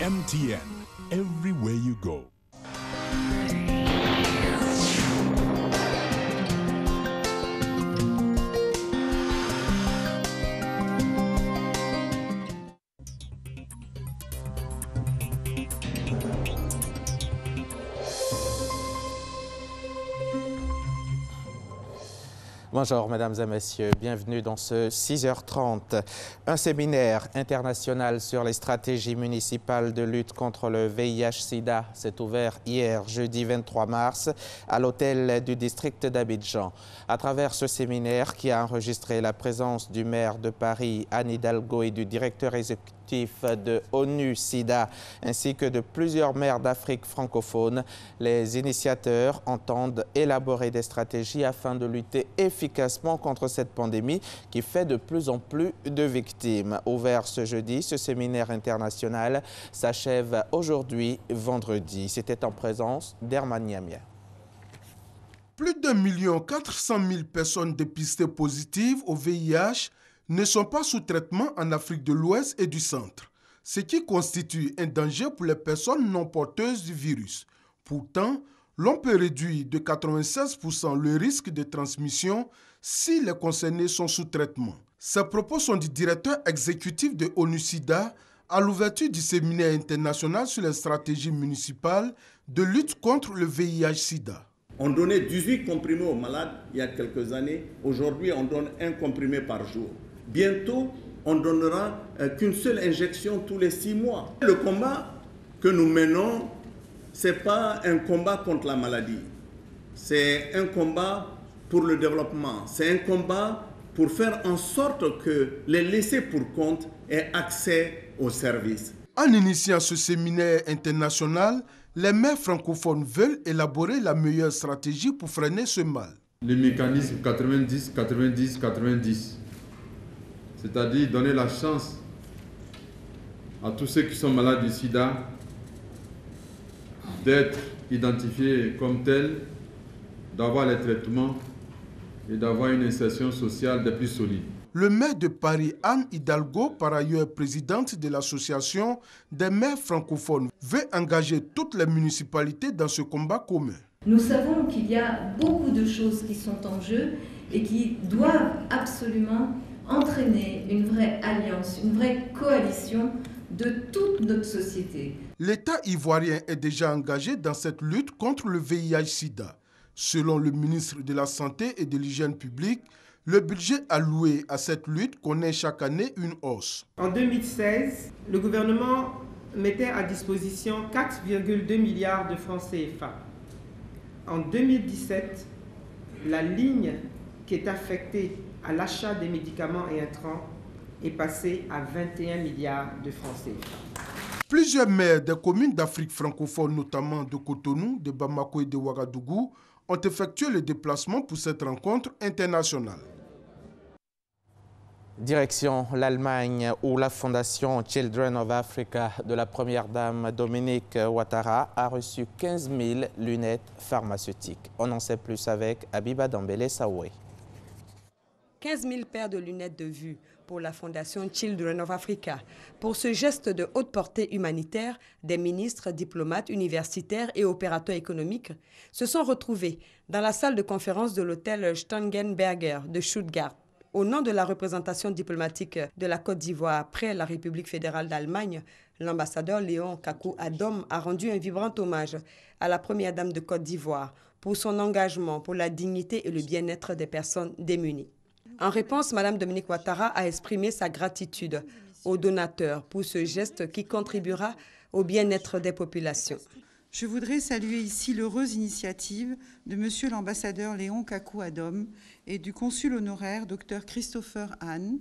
MTN, everywhere you go. Bonjour mesdames et messieurs, bienvenue dans ce 6h30. Un séminaire international sur les stratégies municipales de lutte contre le VIH-Sida s'est ouvert hier, jeudi 23 mars, à l'hôtel du district d'Abidjan. À travers ce séminaire qui a enregistré la présence du maire de Paris, Anne Hidalgo, et du directeur exécutif de ONU-SIDA, ainsi que de plusieurs maires d'Afrique francophone, les initiateurs entendent élaborer des stratégies afin de lutter efficacement contre cette pandémie qui fait de plus en plus de victimes. Ouvert ce jeudi, ce séminaire international s'achève aujourd'hui, vendredi. C'était en présence d'Herman Niamia. Plus d'1 400 000 personnes dépistées positives au VIH ne sont pas sous traitement en Afrique de l'Ouest et du Centre, ce qui constitue un danger pour les personnes non porteuses du virus. Pourtant, l'on peut réduire de 96% le risque de transmission si les concernés sont sous traitement. Ces propos sont du directeur exécutif de ONU-SIDA à l'ouverture du séminaire international sur les stratégies municipales de lutte contre le VIH-Sida. On donnait 18 comprimés aux malades il y a quelques années. Aujourd'hui, on donne 1 comprimé par jour. Bientôt, on ne donnera qu'une seule injection tous les 6 mois. Le combat que nous menons, ce n'est pas un combat contre la maladie. C'est un combat pour le développement. C'est un combat pour faire en sorte que les laissés pour compte aient accès aux services. En initiant ce séminaire international, les maires francophones veulent élaborer la meilleure stratégie pour freiner ce mal. Le mécanisme 90-90-90, c'est-à-dire donner la chance à tous ceux qui sont malades du sida d'être identifiés comme tels, d'avoir les traitements et d'avoir une insertion sociale des plus solides. Le maire de Paris, Anne Hidalgo, par ailleurs présidente de l'association des maires francophones, veut engager toutes les municipalités dans ce combat commun. Nous savons qu'il y a beaucoup de choses qui sont en jeu et qui doivent absolument entraîner une vraie alliance, une vraie coalition de toute notre société. L'État ivoirien est déjà engagé dans cette lutte contre le VIH-Sida. Selon le ministre de la Santé et de l'Hygiène publique, le budget alloué à cette lutte connaît chaque année une hausse. En 2016, le gouvernement mettait à disposition 4,2 milliards de francs CFA. En 2017, la ligne qui est affectée à l'achat des médicaments et intrants est passée à 21 milliards de francs CFA. Plusieurs maires des communes d'Afrique francophone, notamment de Cotonou, de Bamako et de Ouagadougou, ont effectué le déplacement pour cette rencontre internationale. Direction l'Allemagne, où la fondation Children of Africa de la première dame Dominique Ouattara a reçu 15 000 lunettes pharmaceutiques. On en sait plus avec Abiba Dambélé Saoué. 15 000 paires de lunettes de vue pour la fondation Children of Africa. Pour ce geste de haute portée humanitaire, des ministres, diplomates, universitaires et opérateurs économiques se sont retrouvés dans la salle de conférence de l'hôtel Stangenberger de Stuttgart. Au nom de la représentation diplomatique de la Côte d'Ivoire près la République fédérale d'Allemagne, l'ambassadeur Léon Kakou Adom a rendu un vibrant hommage à la première dame de Côte d'Ivoire pour son engagement pour la dignité et le bien-être des personnes démunies. En réponse, Mme Dominique Ouattara a exprimé sa gratitude aux donateurs pour ce geste qui contribuera au bien-être des populations. Je voudrais saluer ici l'heureuse initiative de Monsieur l'ambassadeur Léon Kakou Adom et du consul honoraire Dr Christopher Hahn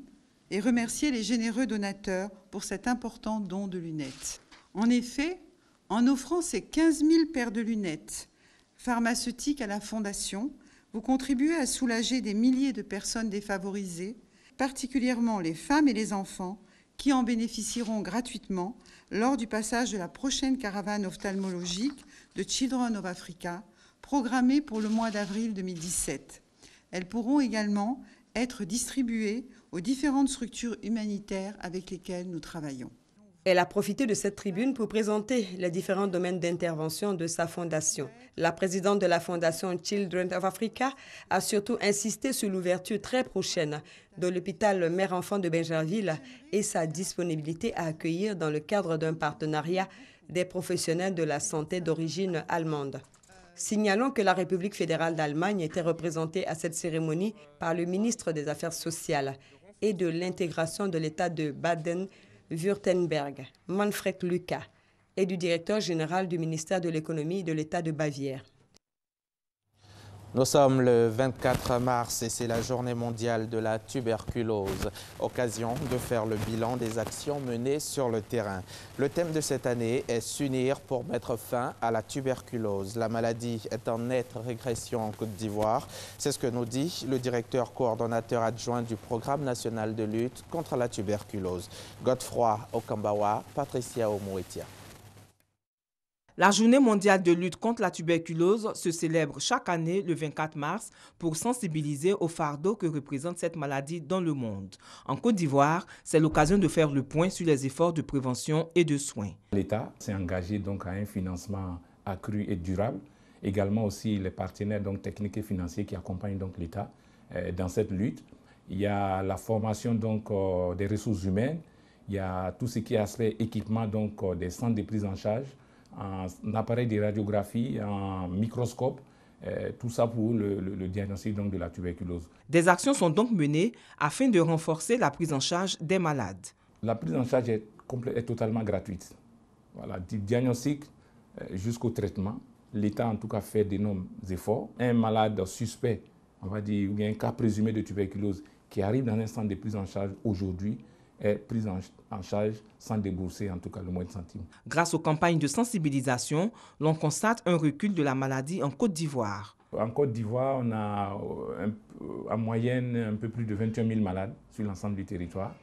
et remercier les généreux donateurs pour cet important don de lunettes. En effet, en offrant ces 15 000 paires de lunettes pharmaceutiques à la Fondation, vous contribuez à soulager des milliers de personnes défavorisées, particulièrement les femmes et les enfants, qui en bénéficieront gratuitement lors du passage de la prochaine caravane ophtalmologique de Children of Africa, programmée pour le mois d'avril 2017. Elles pourront également être distribuées aux différentes structures humanitaires avec lesquelles nous travaillons. Elle a profité de cette tribune pour présenter les différents domaines d'intervention de sa fondation. La présidente de la fondation Children of Africa a surtout insisté sur l'ouverture très prochaine de l'hôpital mère-enfant de Bingerville et sa disponibilité à accueillir dans le cadre d'un partenariat des professionnels de la santé d'origine allemande. Signalons que la République fédérale d'Allemagne était représentée à cette cérémonie par le ministre des Affaires sociales et de l'intégration de l'État de Baden-Württemberg, Manfred Lucas, et du directeur général du ministère de l'économie de l'État de Bavière. Nous sommes le 24 mars et c'est la journée mondiale de la tuberculose, occasion de faire le bilan des actions menées sur le terrain. Le thème de cette année est s'unir pour mettre fin à la tuberculose. La maladie est en nette régression en Côte d'Ivoire. C'est ce que nous dit le directeur coordonnateur adjoint du programme national de lutte contre la tuberculose. Godefroy Okambawa, Patricia Omouetia. La journée mondiale de lutte contre la tuberculose se célèbre chaque année le 24 mars pour sensibiliser au fardeau que représente cette maladie dans le monde. En Côte d'Ivoire, c'est l'occasion de faire le point sur les efforts de prévention et de soins. L'État s'est engagé donc à un financement accru et durable. Également aussi les partenaires donc, techniques et financiers qui accompagnent donc l'État dans cette lutte. Il y a la formation donc, des ressources humaines. Il y a tout ce qui est aspect équipement donc, des centres de prise en charge, un appareil de radiographie, un microscope, tout ça pour le diagnostic donc, de la tuberculose. Des actions sont donc menées afin de renforcer la prise en charge des malades. La prise en charge est totalement gratuite. Voilà, du diagnostic jusqu'au traitement. L'État en tout cas fait d'énormes efforts. Un malade suspect, on va dire, ou bien un cas présumé de tuberculose qui arrive dans un centre de prise en charge aujourd'hui, est prise en charge sans débourser en tout cas le moindre centime. Grâce aux campagnes de sensibilisation, l'on constate un recul de la maladie en Côte d'Ivoire. En Côte d'Ivoire, on a en moyenne un peu plus de 21 000 malades sur l'ensemble du territoire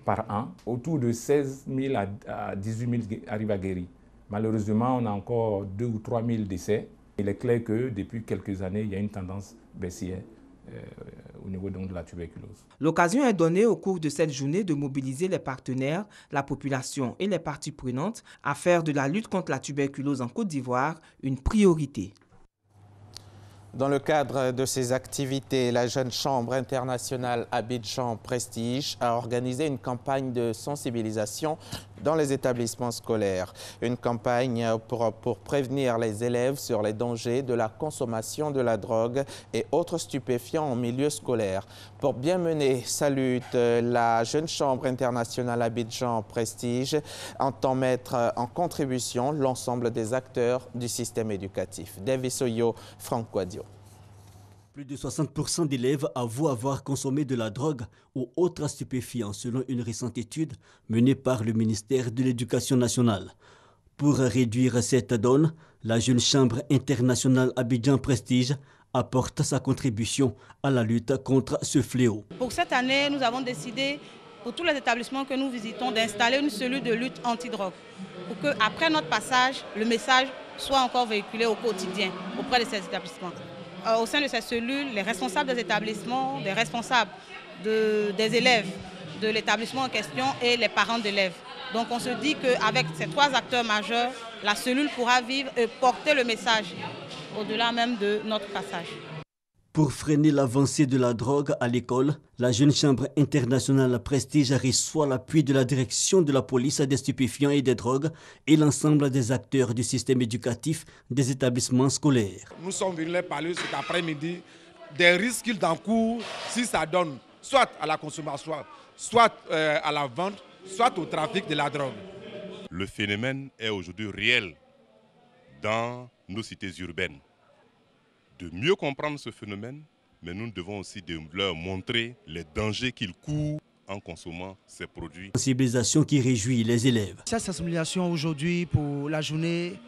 par an. Autour de 16 000 à 18 000 arrivent à guérir. Malheureusement, on a encore 2 ou 3 000 décès. Il est clair que depuis quelques années, il y a une tendance baissière au niveau donc de la tuberculose. L'occasion est donnée au cours de cette journée de mobiliser les partenaires, la population et les parties prenantes à faire de la lutte contre la tuberculose en Côte d'Ivoire une priorité. Dans le cadre de ces activités, la Jeune Chambre internationale Abidjan Prestige a organisé une campagne de sensibilisation dans les établissements scolaires. Une campagne pour prévenir les élèves sur les dangers de la consommation de la drogue et autres stupéfiants en milieu scolaire. Pour bien mener sa lutte, la Jeune Chambre internationale Abidjan Prestige entend mettre en contribution l'ensemble des acteurs du système éducatif. Davis Oyo, Franck Quadio. Plus de 60% d'élèves avouent avoir consommé de la drogue ou autres stupéfiants, selon une récente étude menée par le ministère de l'Éducation nationale. Pour réduire cette donne, la Jeune Chambre internationale Abidjan Prestige apporte sa contribution à la lutte contre ce fléau. Pour cette année, nous avons décidé, pour tous les établissements que nous visitons, d'installer une cellule de lutte anti-drogue pour qu'après notre passage, le message soit encore véhiculé au quotidien auprès de ces établissements. Au sein de ces cellules, les responsables des établissements, les responsables des élèves de l'établissement en question et les parents d'élèves. Donc on se dit qu'avec ces 3 acteurs majeurs, la cellule pourra vivre et porter le message au-delà même de notre passage. Pour freiner l'avancée de la drogue à l'école, la Jeune Chambre internationale Prestige reçoit l'appui de la direction de la police des stupéfiants et des drogues et l'ensemble des acteurs du système éducatif des établissements scolaires. Nous sommes venus les parler cet après-midi des risques qu'ils encourent si ça donne soit à la consommation, soit à la vente, soit au trafic de la drogue. Le phénomène est aujourd'hui réel dans nos cités urbaines. De mieux comprendre ce phénomène, mais nous devons aussi leur montrer les dangers qu'ils courent en consommant ces produits. Sensibilisation qui réjouit les élèves. Cette sensibilisation aujourd'hui pour la journée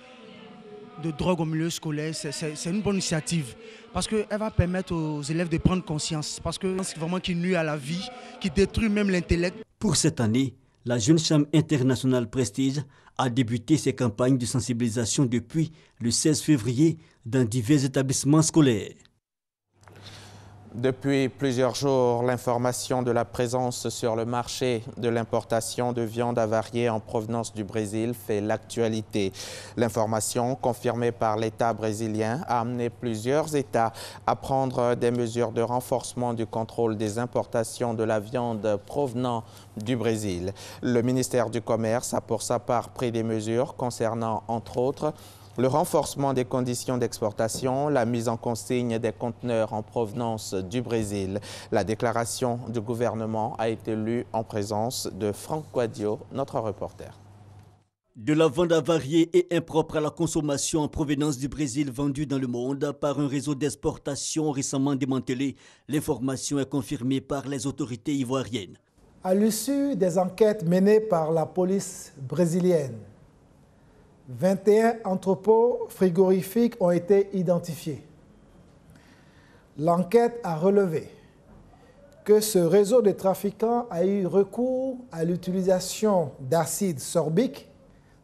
de drogue au milieu scolaire, c'est une bonne initiative parce qu'elle va permettre aux élèves de prendre conscience, parce que c'est vraiment qui nuit à la vie, qui détruit même l'intellect. Pour cette année, la Jeune Chambre internationale Prestige a débuté ses campagnes de sensibilisation depuis le 16 février dans divers établissements scolaires. Depuis plusieurs jours, l'information de la présence sur le marché de l'importation de viande avariée en provenance du Brésil fait l'actualité. L'information, confirmée par l'État brésilien, a amené plusieurs États à prendre des mesures de renforcement du contrôle des importations de la viande provenant du Brésil. Le ministère du Commerce a pour sa part pris des mesures concernant, entre autres, le renforcement des conditions d'exportation, la mise en consigne des conteneurs en provenance du Brésil. La déclaration du gouvernement a été lue en présence de Franck Quadio, notre reporter. De la viande avariée et impropre à la consommation en provenance du Brésil vendue dans le monde par un réseau d'exportation récemment démantelé, l'information est confirmée par les autorités ivoiriennes. À l'issue des enquêtes menées par la police brésilienne, 21 entrepôts frigorifiques ont été identifiés. L'enquête a relevé que ce réseau de trafiquants a eu recours à l'utilisation d'acide sorbique.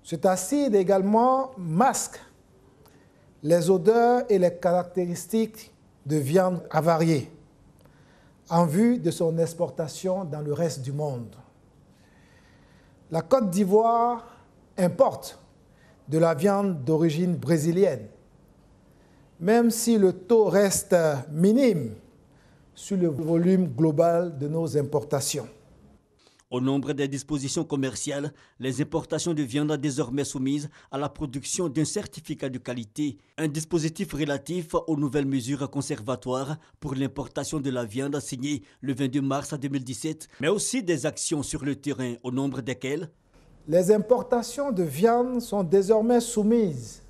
Cet acide également masque les odeurs et les caractéristiques de viande avariée en vue de son exportation dans le reste du monde. La Côte d'Ivoire importe de la viande d'origine brésilienne, même si le taux reste minime sur le volume global de nos importations. Au nombre des dispositions commerciales, les importations de viande sont désormais soumises à la production d'un certificat de qualité, un dispositif relatif aux nouvelles mesures conservatoires pour l'importation de la viande signé le 22 mars 2017, mais aussi des actions sur le terrain, au nombre desquelles les importations de viande sont désormais soumises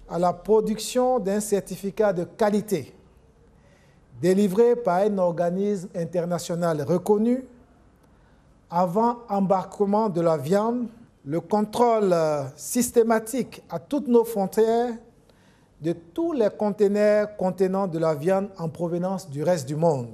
à la production d'un certificat de qualité délivré par un organisme international reconnu avant embarquement de la viande, le contrôle systématique à toutes nos frontières de tous les conteneurs contenant de la viande en provenance du reste du monde.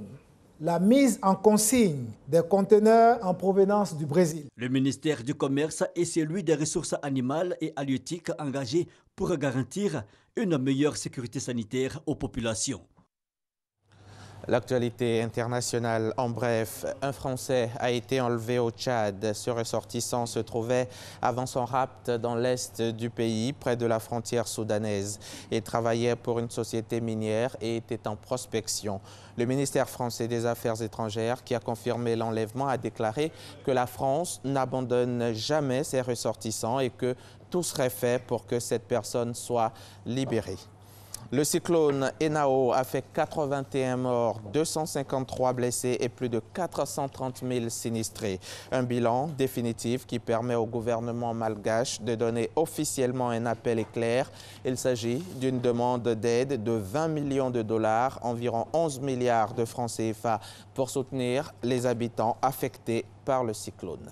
La mise en consigne des conteneurs en provenance du Brésil. Le ministère du Commerce et celui des Ressources animales et halieutiques engagés pour garantir une meilleure sécurité sanitaire aux populations. L'actualité internationale, en bref, un Français a été enlevé au Tchad. Ce ressortissant se trouvait avant son rapt dans l'est du pays, près de la frontière soudanaise. Il travaillait pour une société minière et était en prospection. Le ministère français des Affaires étrangères, qui a confirmé l'enlèvement, a déclaré que la France n'abandonne jamais ses ressortissants et que tout serait fait pour que cette personne soit libérée. Le cyclone Enao a fait 81 morts, 253 blessés et plus de 430 000 sinistrés. Un bilan définitif qui permet au gouvernement malgache de donner officiellement un appel éclair. Il s'agit d'une demande d'aide de 20 millions de dollars, environ 11 milliards de francs CFA, pour soutenir les habitants affectés par le cyclone.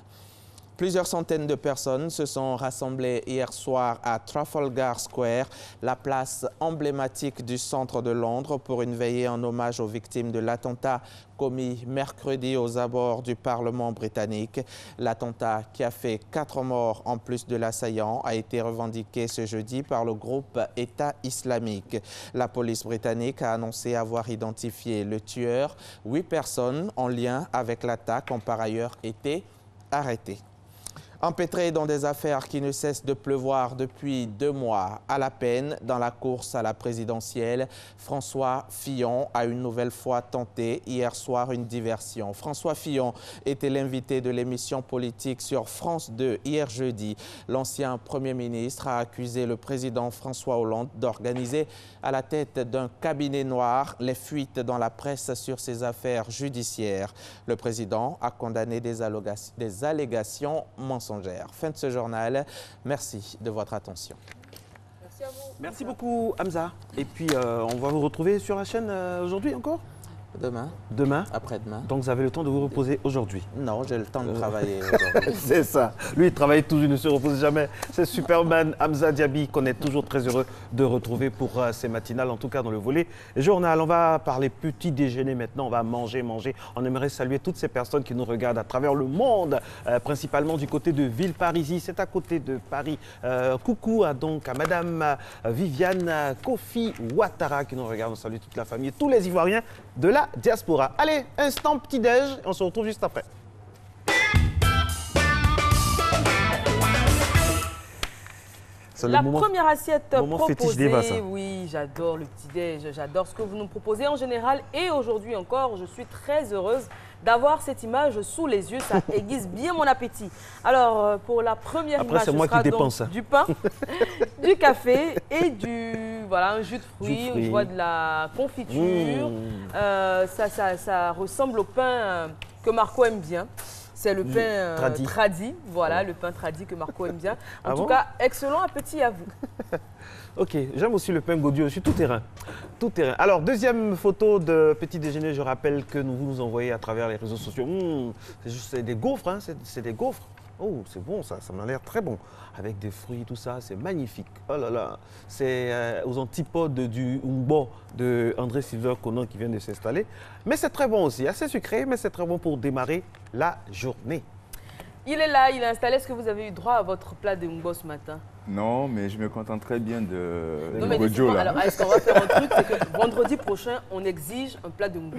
Plusieurs centaines de personnes se sont rassemblées hier soir à Trafalgar Square, la place emblématique du centre de Londres, pour une veillée en hommage aux victimes de l'attentat commis mercredi aux abords du Parlement britannique. L'attentat, qui a fait 4 morts en plus de l'assaillant, a été revendiqué ce jeudi par le groupe État islamique. La police britannique a annoncé avoir identifié le tueur. 8 personnes en lien avec l'attaque ont par ailleurs été arrêtées. Empêtré dans des affaires qui ne cessent de pleuvoir depuis 2 mois, à la peine dans la course à la présidentielle, François Fillon a une nouvelle fois tenté hier soir une diversion. François Fillon était l'invité de l'émission politique sur France 2 hier jeudi. L'ancien Premier ministre a accusé le président François Hollande d'organiser à la tête d'un cabinet noir les fuites dans la presse sur ses affaires judiciaires. Le président a condamné des allégations mensongères. Fin de ce journal. Merci de votre attention. Merci à vous. Merci beaucoup, Hamza. Et puis, on va vous retrouver sur la chaîne aujourd'hui encore? Demain. Demain? Après-demain. Donc, vous avez le temps de vous reposer aujourd'hui? Non, j'ai le temps de travailler aujourd'hui. C'est ça. Lui, il travaille toujours, il ne se repose jamais. C'est Superman Hamza Diaby qu'on est toujours très heureux de retrouver pour ces matinales, en tout cas dans le volet journal. On va parler petit déjeuner maintenant, on va manger. On aimerait saluer toutes ces personnes qui nous regardent à travers le monde, principalement du côté de Villeparisis, c'est à côté de Paris. Coucou donc à Madame Viviane Kofi Ouattara qui nous regarde. On salue toute la famille, tous les Ivoiriens de la diaspora. Allez, instant petit-déj, on se retrouve juste après. La première assiette proposée, ça. Oui, j'adore le petit-déj, j'adore ce que vous nous proposez en général. Et aujourd'hui encore, je suis très heureuse d'avoir cette image sous les yeux, ça aiguise bien mon appétit. Alors, pour la première image, ce sera donc du pain, du café et voilà, un jus de fruits, je vois de la confiture. Ça ressemble au pain que Marco aime bien. C'est le pain tradi, voilà, le pain tradi que Marco aime bien. En tout cas, excellent appétit à vous. Ok, j'aime aussi le pain Gaudieu, je suis tout terrain. Tout terrain. Alors, deuxième photo de petit déjeuner, je rappelle que vous nous envoyez à travers les réseaux sociaux. C'est des gaufres, hein, c'est des gaufres. Oh, c'est bon ça m'a l'air très bon. Avec des fruits, tout ça, c'est magnifique. Oh là là, c'est aux antipodes du Umbo de André Silver Conan qui vient de s'installer. Mais c'est très bon aussi, assez sucré, mais c'est très bon pour démarrer la journée. Il est là, il est installé. Est-ce que vous avez eu droit à votre plat de Umbo ce matin? Non, mais je me contente très bien de Gojo là. Alors, est-ce qu'on va faire un truc? C'est que vendredi prochain, on exige un plat de Umbo.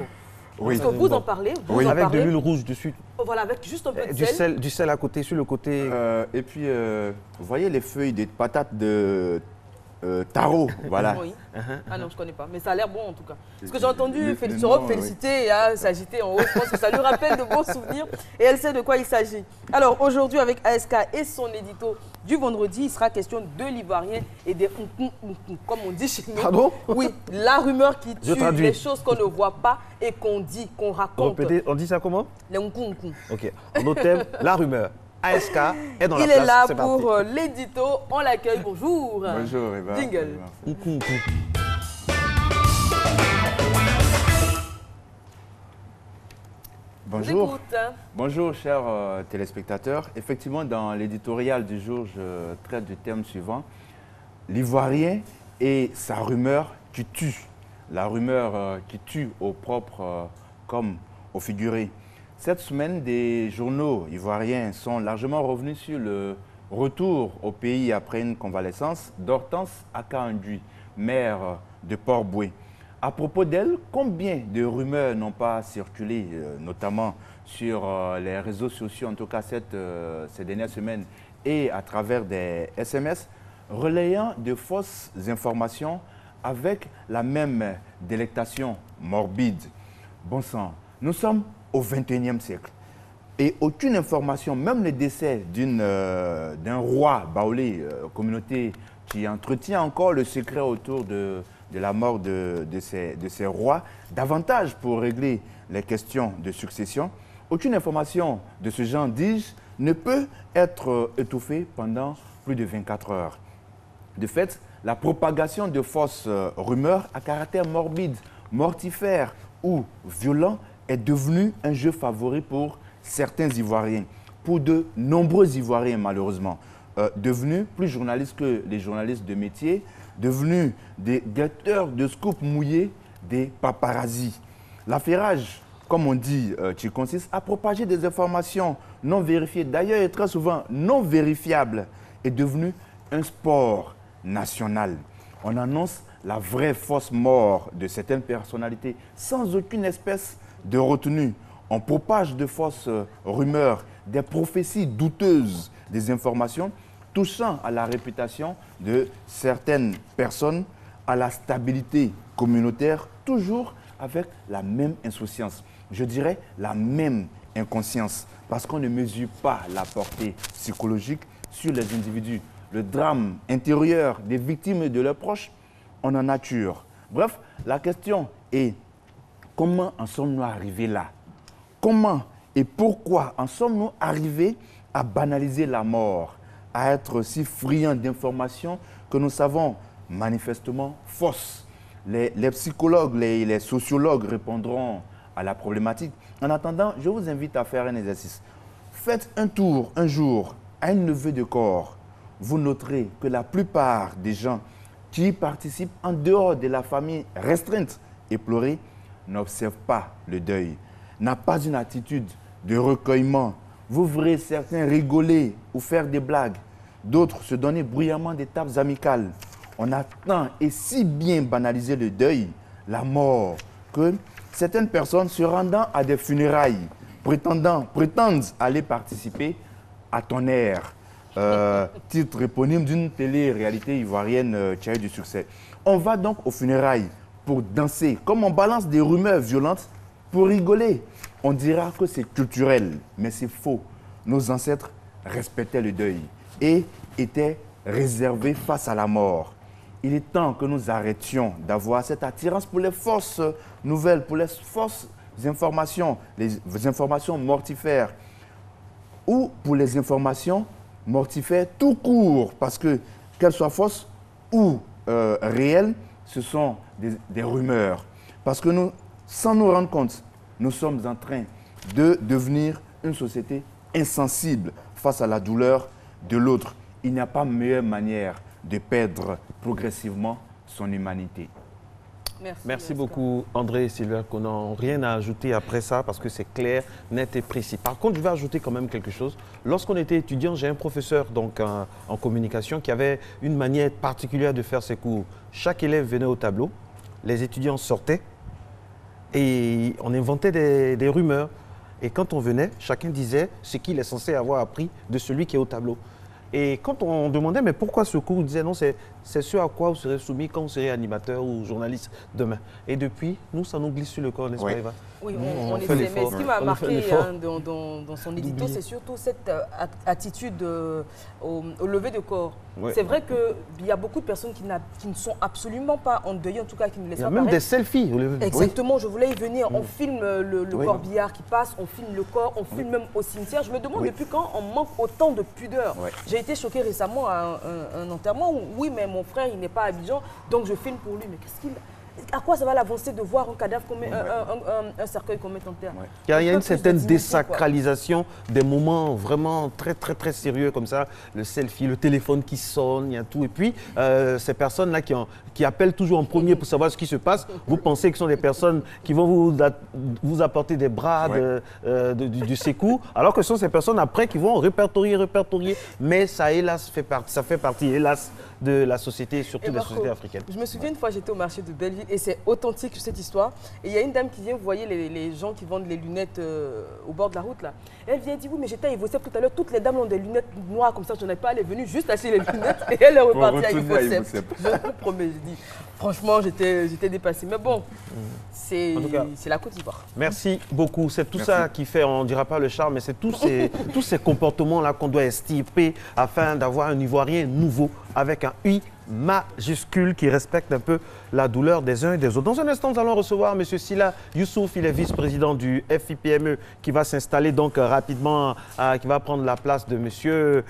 Oui. Parce que vous en parlez, avec de l'huile rouge dessus. Voilà, avec juste un peu de sel. Du sel à côté, sur le côté. Et puis, vous voyez les feuilles de patates de taro, voilà. Oui. Ah non, je ne connais pas, mais ça a l'air bon en tout cas. Parce que j'ai entendu Europe féliciter et s'agiter en haut. Je pense que ça lui rappelle de bons souvenirs et elle sait de quoi il s'agit. Alors aujourd'hui, avec ASK et son édito du vendredi, il sera question de l'ivoirien et des comme on dit chez nous. Pardon? Oui, la rumeur qui tue, les choses qu'on ne voit pas et qu'on dit, qu'on raconte. Répétez, on dit ça comment? Les Ok, on note la rumeur. ASK est dans la place. Il est là pour l'édito. On l'accueille. Bonjour. Bonjour, Eva. Jingle. Bonjour. Bonjour, chers téléspectateurs. Effectivement, dans l'éditorial du jour, je traite du thème suivant. L'Ivoirien et sa rumeur qui tue. La rumeur qui tue au propre comme au figuré. Cette semaine, des journaux ivoiriens sont largement revenus sur le retour au pays après une convalescence d'Hortense Aka-Ndui, maire de Port-Boué. À propos d'elle, combien de rumeurs n'ont pas circulé, notamment sur les réseaux sociaux, en tout cas ces dernières semaines, et à travers des SMS, relayant de fausses informations avec la même délectation morbide. Bon sang, nous sommes au XXIe siècle. Et aucune information, même le décès d'un roi baoulé, communauté qui entretient encore le secret autour de la mort de ces rois, davantage pour régler les questions de succession, aucune information de ce genre, dis-je, ne peut être étouffée pendant plus de 24 heures. De fait, la propagation de fausses rumeurs à caractère morbide, mortifère ou violent est devenue un jeu favori pour certains Ivoiriens, pour de nombreux Ivoiriens malheureusement, devenus plus journalistes que les journalistes de métier, devenus des guetteurs de scoops mouillés, des paparazzis. L'affairage, comme on dit, qui consiste à propager des informations non vérifiées, d'ailleurs et très souvent non vérifiables, est devenu un sport national. On annonce la vraie fausse mort de certaines personnalités sans aucune espèce de retenue. On propage de fausses rumeurs, des prophéties douteuses, des informations touchant à la réputation de certaines personnes, à la stabilité communautaire, toujours avec la même insouciance. Je dirais la même inconscience, parce qu'on ne mesure pas la portée psychologique sur les individus. Le drame intérieur des victimes et de leurs proches, on en nature. Bref, la question est, comment en sommes-nous arrivés là? Comment et pourquoi en sommes-nous arrivés à banaliser la mort, à être si friands d'informations que nous savons manifestement fausses? Les psychologues, les sociologues répondront à la problématique. En attendant, je vous invite à faire un exercice. Faites un tour un jour à une levée de corps. Vous noterez que la plupart des gens qui y participent en dehors de la famille restreinte et pleurée n'observent pas le deuil, n'a pas une attitude de recueillement. Vous verrez certains rigoler ou faire des blagues, d'autres se donner bruyamment des tapes amicales. On a tant et si bien banalisé le deuil, la mort, que certaines personnes se rendant à des funérailles, prétendent aller participer à Tonnerre, titre éponyme d'une télé-réalité ivoirienne qui a eu du succès. On va donc aux funérailles pour danser, comme on balance des rumeurs violentes pour rigoler. On dira que c'est culturel, mais c'est faux. Nos ancêtres respectaient le deuil et étaient réservés face à la mort. Il est temps que nous arrêtions d'avoir cette attirance pour les fausses nouvelles, pour les fausses informations, les informations mortifères, ou pour les informations mortifères tout court, parce que qu'elles soient fausses ou réelles, ce sont des rumeurs. Parce que nous, sans nous rendre compte, nous sommes en train de devenir une société insensible face à la douleur de l'autre. Il n'y a pas meilleure manière de perdre progressivement son humanité. Merci beaucoup André et Sylvain Conan. Rien à ajouter après ça parce que c'est clair, net et précis. Par contre, je vais ajouter quand même quelque chose. Lorsqu'on était étudiant, j'ai un professeur donc, en communication qui avait une manière particulière de faire ses cours. Chaque élève venait au tableau, les étudiants sortaient et on inventait des rumeurs. Et quand on venait, chacun disait ce qu'il est censé avoir appris de celui qui est au tableau. Et quand on demandait, mais pourquoi ce cours, on disait non, c'est ce à quoi vous serez soumis quand vous serez animateur ou journaliste demain. Et depuis, nous, ça nous glisse sur le corps, n'est-ce pas, Eva? Oui, on essaie. Mais ce qui m'a marqué dans son édito, c'est surtout cette attitude au lever de corps. Ouais. C'est vrai qu'il y a beaucoup de personnes qui ne sont absolument pas endeuillées, en tout cas qui ne laissent pas même des selfies au lever de corps. Exactement, je voulais y venir. On filme le corbillard qui passe, on filme le corps, on filme même au cimetière. Je me demande depuis quand on manque autant de pudeur. J'ai été choquée récemment à un enterrement où, oui, mais mon frère, il n'est pas à Abidjan, donc je filme pour lui. Mais qu'est-ce qu'il a? à quoi ça va l'avancer de voir un cadavre, un cercueil qu'on met en terre? Il y a une certaine désacralisation des moments vraiment très, très, très sérieux comme ça. Le selfie, le téléphone qui sonne, il y a tout. Et puis, ces personnes-là qui appellent toujours en premier pour savoir ce qui se passe, vous pensez que ce sont des personnes qui vont vous apporter des bras du secours, alors que ce sont ces personnes après qui vont répertorier. Mais ça, hélas, ça fait partie, hélas, de la société, surtout des sociétés africaines. Je me souviens une fois, j'étais au marché de Belleville et c'est authentique cette histoire. Et il y a une dame qui vient, vous voyez les gens qui vendent les lunettes au bord de la route là. Elle vient et dit oui, mais j'étais à Ivosep tout à l'heure, toutes les dames ont des lunettes noires comme ça, je n'en ai pas, elle est venue juste acheter les lunettes et elle est repartie à Ivosep. Je vous promets, je dis. Franchement, j'étais dépassée. Mais bon, c'est la Côte d'Ivoire. Merci beaucoup. C'est tout ça qui fait, on ne dira pas le charme, mais c'est tous ces comportements-là qu'on doit extirper afin d'avoir un Ivoirien nouveau avec un I majuscule qui respecte un peu la douleur des uns et des autres. Dans un instant, nous allons recevoir M. Sila Youssouf, il est vice-président du FIPME qui va s'installer donc rapidement, qui va prendre la place de M.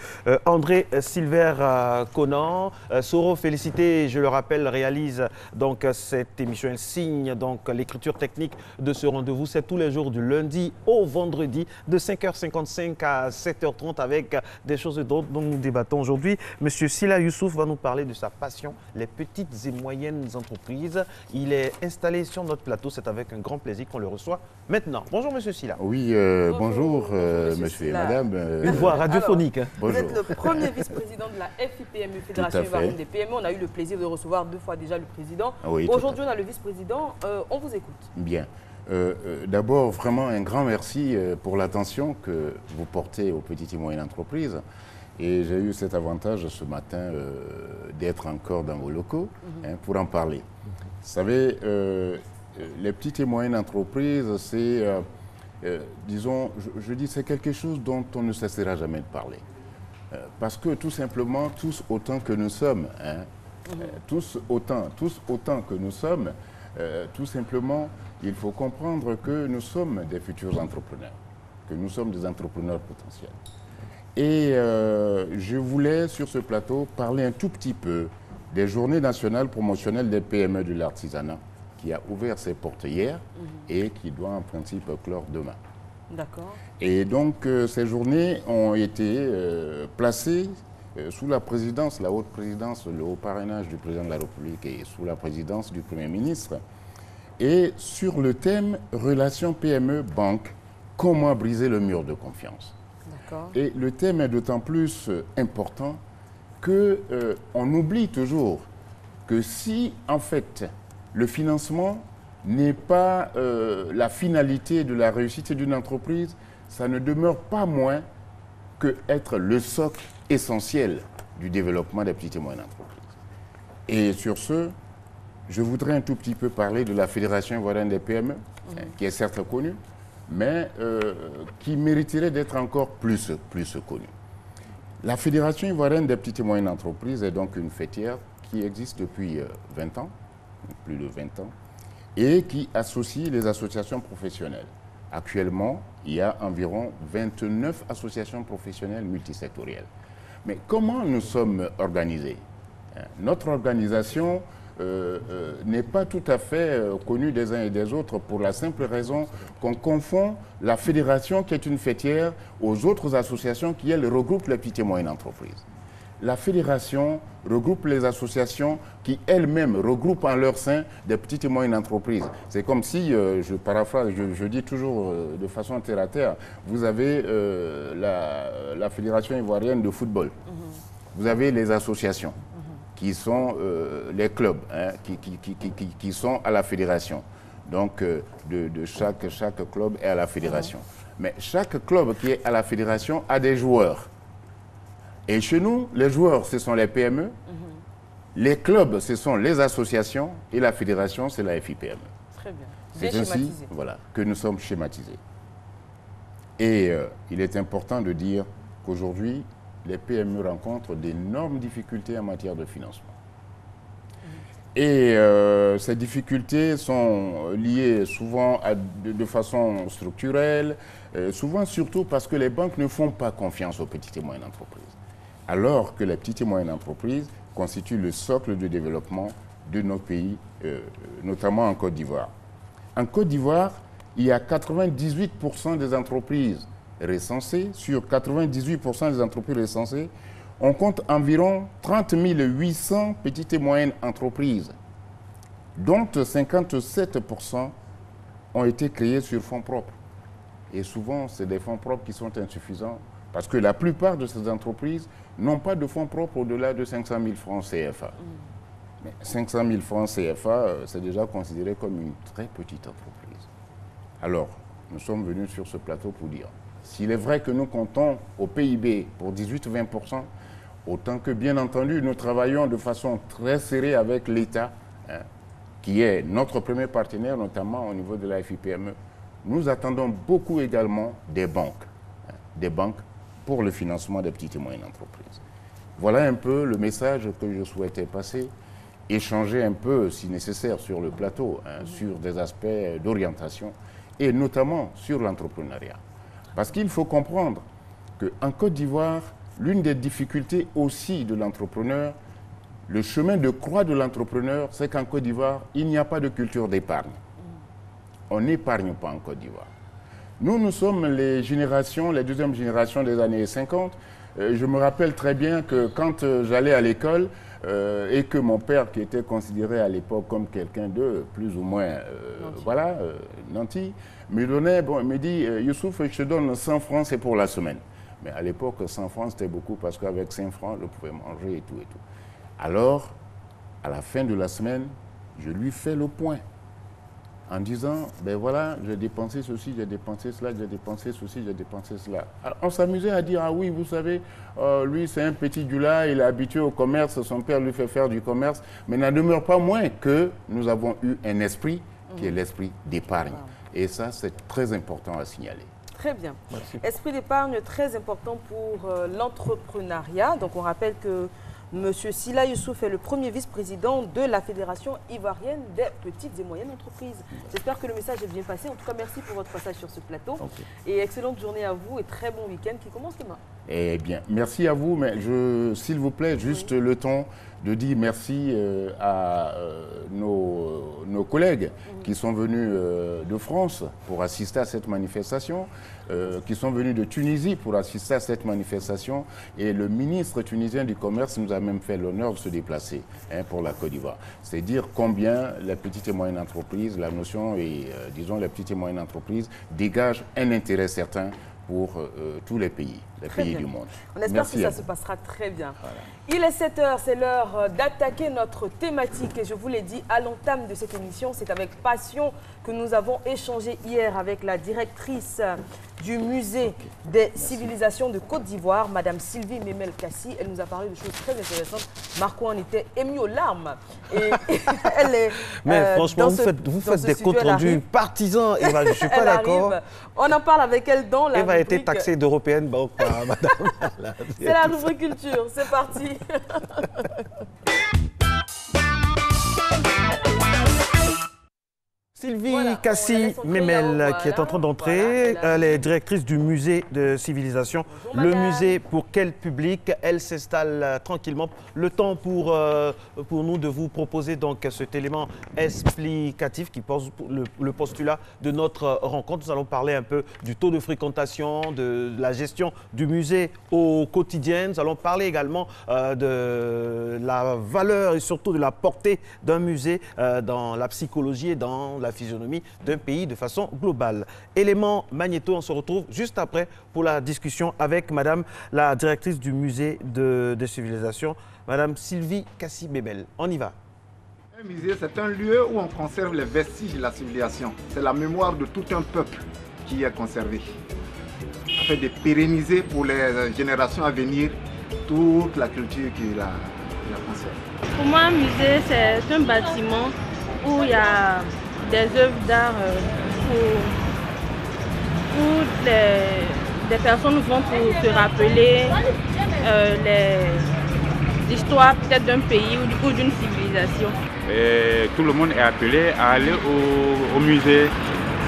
André Silver Conan. Soro Félicité, je le rappelle, réalise donc cette émission. Elle signe donc l'écriture technique de ce rendez-vous. C'est tous les jours du lundi au vendredi de 5h55 à 7h30 avec des choses dont nous débattons aujourd'hui. M. Sila Youssouf va nous parler de sa passion, les petites et moyennes entreprises. Il est installé sur notre plateau. C'est avec un grand plaisir qu'on le reçoit maintenant. Bonjour, Monsieur Sila. Oui, bonjour, monsieur et madame. Une voix radiophonique. Alors, vous êtes le premier vice-président de la FIPME, Fédération Ivoirienne des PME. On a eu le plaisir de recevoir 2 fois déjà le président. Oui, aujourd'hui, on a le vice-président. On vous écoute. Bien. D'abord, vraiment un grand merci pour l'attention que vous portez aux petites et moyennes entreprises. Et j'ai eu cet avantage ce matin d'être encore dans vos locaux pour en parler. Vous savez, les petites et moyennes entreprises, c'est, disons, je dis, c'est quelque chose dont on ne cessera jamais de parler. Parce que tout simplement, tous autant que nous sommes, tous autant que nous sommes, tout simplement, il faut comprendre que nous sommes des futurs entrepreneurs, que nous sommes des entrepreneurs potentiels. Et je voulais, sur ce plateau, parler un tout petit peu des journées nationales promotionnelles des PME de l'artisanat, qui a ouvert ses portes hier et qui doit en principe clore demain. D'accord. Et donc, ces journées ont été placées sous la présidence, la haute présidence, le haut parrainage du président de la République et sous la présidence du Premier ministre, et sur le thème « Relations PME-Banque, comment briser le mur de confiance ». Et le thème est d'autant plus important qu'on oublie toujours que si, en fait, le financement n'est pas la finalité de la réussite d'une entreprise, ça ne demeure pas moins qu'être le socle essentiel du développement des petites et moyennes entreprises. Et sur ce, je voudrais un tout petit peu parler de la Fédération ivoirienne des PME, qui est certes connue, mais qui mériterait d'être encore plus connue. La Fédération ivoirienne des petites et moyennes entreprises est donc une fêtière qui existe depuis 20 ans, plus de 20 ans, et qui associe les associations professionnelles. Actuellement, il y a environ 29 associations professionnelles multisectorielles. Mais comment nous sommes organisés? Notre organisation n'est pas tout à fait connue des uns et des autres pour la simple raison qu'on confond la fédération qui est une fêtière aux autres associations qui, elles, regroupent les petites et moyennes entreprises. La fédération regroupe les associations qui elles-mêmes regroupent en leur sein des petites et moyennes entreprises. C'est comme si, je paraphrase, je dis toujours de façon terre à terre, vous avez la Fédération ivoirienne de football, vous avez les associations, qui sont les clubs qui sont à la fédération. Donc, chaque club est à la fédération. Mais chaque club qui est à la fédération a des joueurs. Et chez nous, les joueurs, ce sont les PME, les clubs, ce sont les associations, et la fédération, c'est la FIPME. Très bien. C'est ainsi que nous sommes schématisés. Et il est important de dire qu'aujourd'hui, les PME rencontrent d'énormes difficultés en matière de financement. Et ces difficultés sont liées souvent de façon structurelle, souvent surtout parce que les banques ne font pas confiance aux petites et moyennes entreprises. Alors que les petites et moyennes entreprises constituent le socle de développement de nos pays, notamment en Côte d'Ivoire. En Côte d'Ivoire, il y a 98% des entreprises recensées. Sur 98% des entreprises recensées, on compte environ 30 800 petites et moyennes entreprises, dont 57% ont été créées sur fonds propres. Et souvent, c'est des fonds propres qui sont insuffisants parce que la plupart de ces entreprises n'ont pas de fonds propres au-delà de 500 000 francs CFA. Mais 500 000 francs CFA, c'est déjà considéré comme une très petite entreprise. Alors, nous sommes venus sur ce plateau pour dire, s'il est vrai que nous comptons au PIB pour 18-20%, autant que, bien entendu, nous travaillons de façon très serrée avec l'État, qui est notre premier partenaire, notamment au niveau de la FIPME, nous attendons beaucoup également des banques pour le financement des petites et moyennes entreprises. Voilà un peu le message que je souhaitais passer, échanger un peu, si nécessaire, sur le plateau, sur des aspects d'orientation, et notamment sur l'entrepreneuriat. Parce qu'il faut comprendre qu'en Côte d'Ivoire, l'une des difficultés aussi de l'entrepreneur, le chemin de croix de l'entrepreneur, c'est qu'en Côte d'Ivoire, il n'y a pas de culture d'épargne. On n'épargne pas en Côte d'Ivoire. Nous sommes les deuxième génération des années 50. Je me rappelle très bien que quand j'allais à l'école et que mon père, qui était considéré à l'époque comme quelqu'un de plus ou moins nanti, me dit Youssouf, je te donne 100 francs, c'est pour la semaine. Mais à l'époque, 100 francs, c'était beaucoup parce qu'avec 5 francs, je pouvais manger et tout et tout. Alors, à la fin de la semaine, je lui fais le point en disant, ben voilà, j'ai dépensé ceci, j'ai dépensé cela, j'ai dépensé ceci, j'ai dépensé cela. Alors, on s'amusait à dire, ah oui, vous savez, lui c'est un petit Djoula, il est habitué au commerce, son père lui fait faire du commerce, mais n'en demeure pas moins que nous avons eu un esprit qui est l'esprit d'épargne. Et ça, c'est très important à signaler. Très bien. Merci. Esprit d'épargne très important pour l'entrepreneuriat. Donc on rappelle que M. Sila Youssouf est le premier vice-président de la Fédération ivoirienne des petites et moyennes entreprises. J'espère que le message est bien passé. En tout cas, merci pour votre passage sur ce plateau. Et excellente journée à vous et très bon week-end qui commence demain. Eh bien, merci à vous, mais s'il vous plaît, juste le temps de dire merci à nos collègues qui sont venus de France pour assister à cette manifestation, qui sont venus de Tunisie pour assister à cette manifestation, et le ministre tunisien du Commerce nous a même fait l'honneur de se déplacer pour la Côte d'Ivoire. C'est dire combien les petites et moyennes entreprises, la notion et disons les petites et moyennes entreprises dégagent un intérêt certain pour tous les pays du monde. On espère que ça se passera très bien. Voilà. Il est 7 h, c'est l'heure d'attaquer notre thématique. Et je vous l'ai dit à l'entame de cette émission, c'est avec passion que nous avons échangé hier avec la directrice du musée des civilisations de Côte d'Ivoire, Madame Sylvie Memel Kassi. Elle nous a parlé de choses très intéressantes. Marco en était ému aux larmes. Et elle est, mais franchement, vous faites des comptes rendus partisans. Eva, je ne suis pas d'accord. On en parle avec elle dans la Eva a été taxée d'européenne par madame. C'est la rubrique culture. C'est parti. Sylvie Kassi Memel, qui est en train d'entrer, elle est directrice du musée de civilisation. Bonjour, le musée, pour quel public? Elle s'installe tranquillement. Le temps pour nous de vous proposer donc cet élément explicatif qui pose le postulat de notre rencontre. Nous allons parler un peu du taux de fréquentation, de la gestion du musée au quotidien. Nous allons parler également de la valeur et surtout de la portée d'un musée dans la psychologie et dans la physionomie d'un pays de façon globale. Élément magnéto, on se retrouve juste après pour la discussion avec Madame la directrice du musée de civilisation, Madame Sylvie Kassi Memel. On y va. Un musée, c'est un lieu où on conserve les vestiges de la civilisation. C'est la mémoire de tout un peuple qui est conservé, afin de pérenniser pour les générations à venir toute la culture qui la conserve. Pour moi, un musée, c'est un bâtiment où il y a des œuvres d'art où des personnes vont pour se rappeler l'histoire peut-être d'un pays ou d'une civilisation. Et tout le monde est appelé à aller au musée,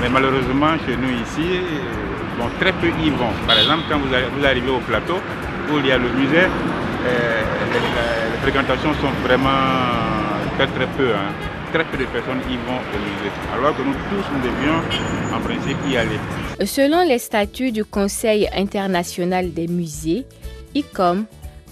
mais malheureusement chez nous ici, bon, très peu y vont. Par exemple, quand vous arrivez au plateau où il y a le musée, les fréquentations sont vraiment très peu, hein. Très peu de personnes y vont au musée. Alors que nous tous, nous devions en principe y aller. Selon les statuts du Conseil international des musées, ICOM,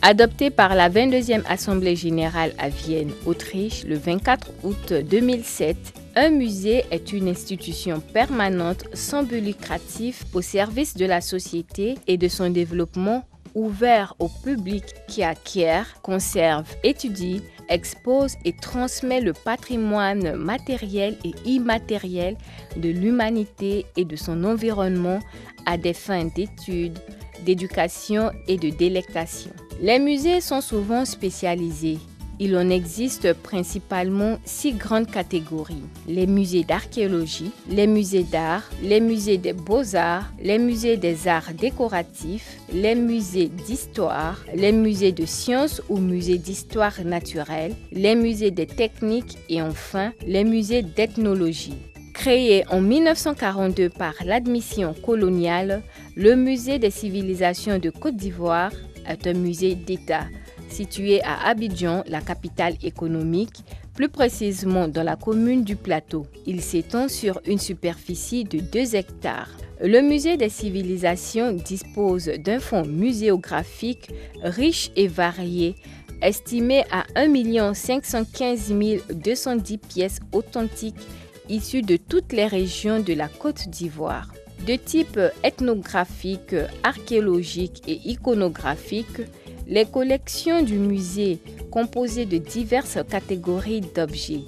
adopté par la 22e Assemblée générale à Vienne, Autriche, le 24 août 2007, un musée est une institution permanente sans but lucratif au service de la société et de son développement, ouvert au public qui acquiert, conserve, étudie, expose et transmet le patrimoine matériel et immatériel de l'humanité et de son environnement à des fins d'études, d'éducation et de délectation. Les musées sont souvent spécialisés. Il en existe principalement 6 grandes catégories: les musées d'archéologie, les musées d'art, les musées des beaux-arts, les musées des arts décoratifs, les musées d'histoire, les musées de sciences ou musées d'histoire naturelle, les musées des techniques et enfin les musées d'ethnologie. Créé en 1942 par l'admission coloniale, le musée des civilisations de Côte d'Ivoire est un musée d'État situé à Abidjan, la capitale économique, plus précisément dans la commune du Plateau. Il s'étend sur une superficie de 2 hectares. Le musée des civilisations dispose d'un fonds muséographique riche et varié, estimé à 1 515 210 pièces authentiques issues de toutes les régions de la Côte d'Ivoire. De type ethnographique, archéologique et iconographique, les collections du musée composées de diverses catégories d'objets.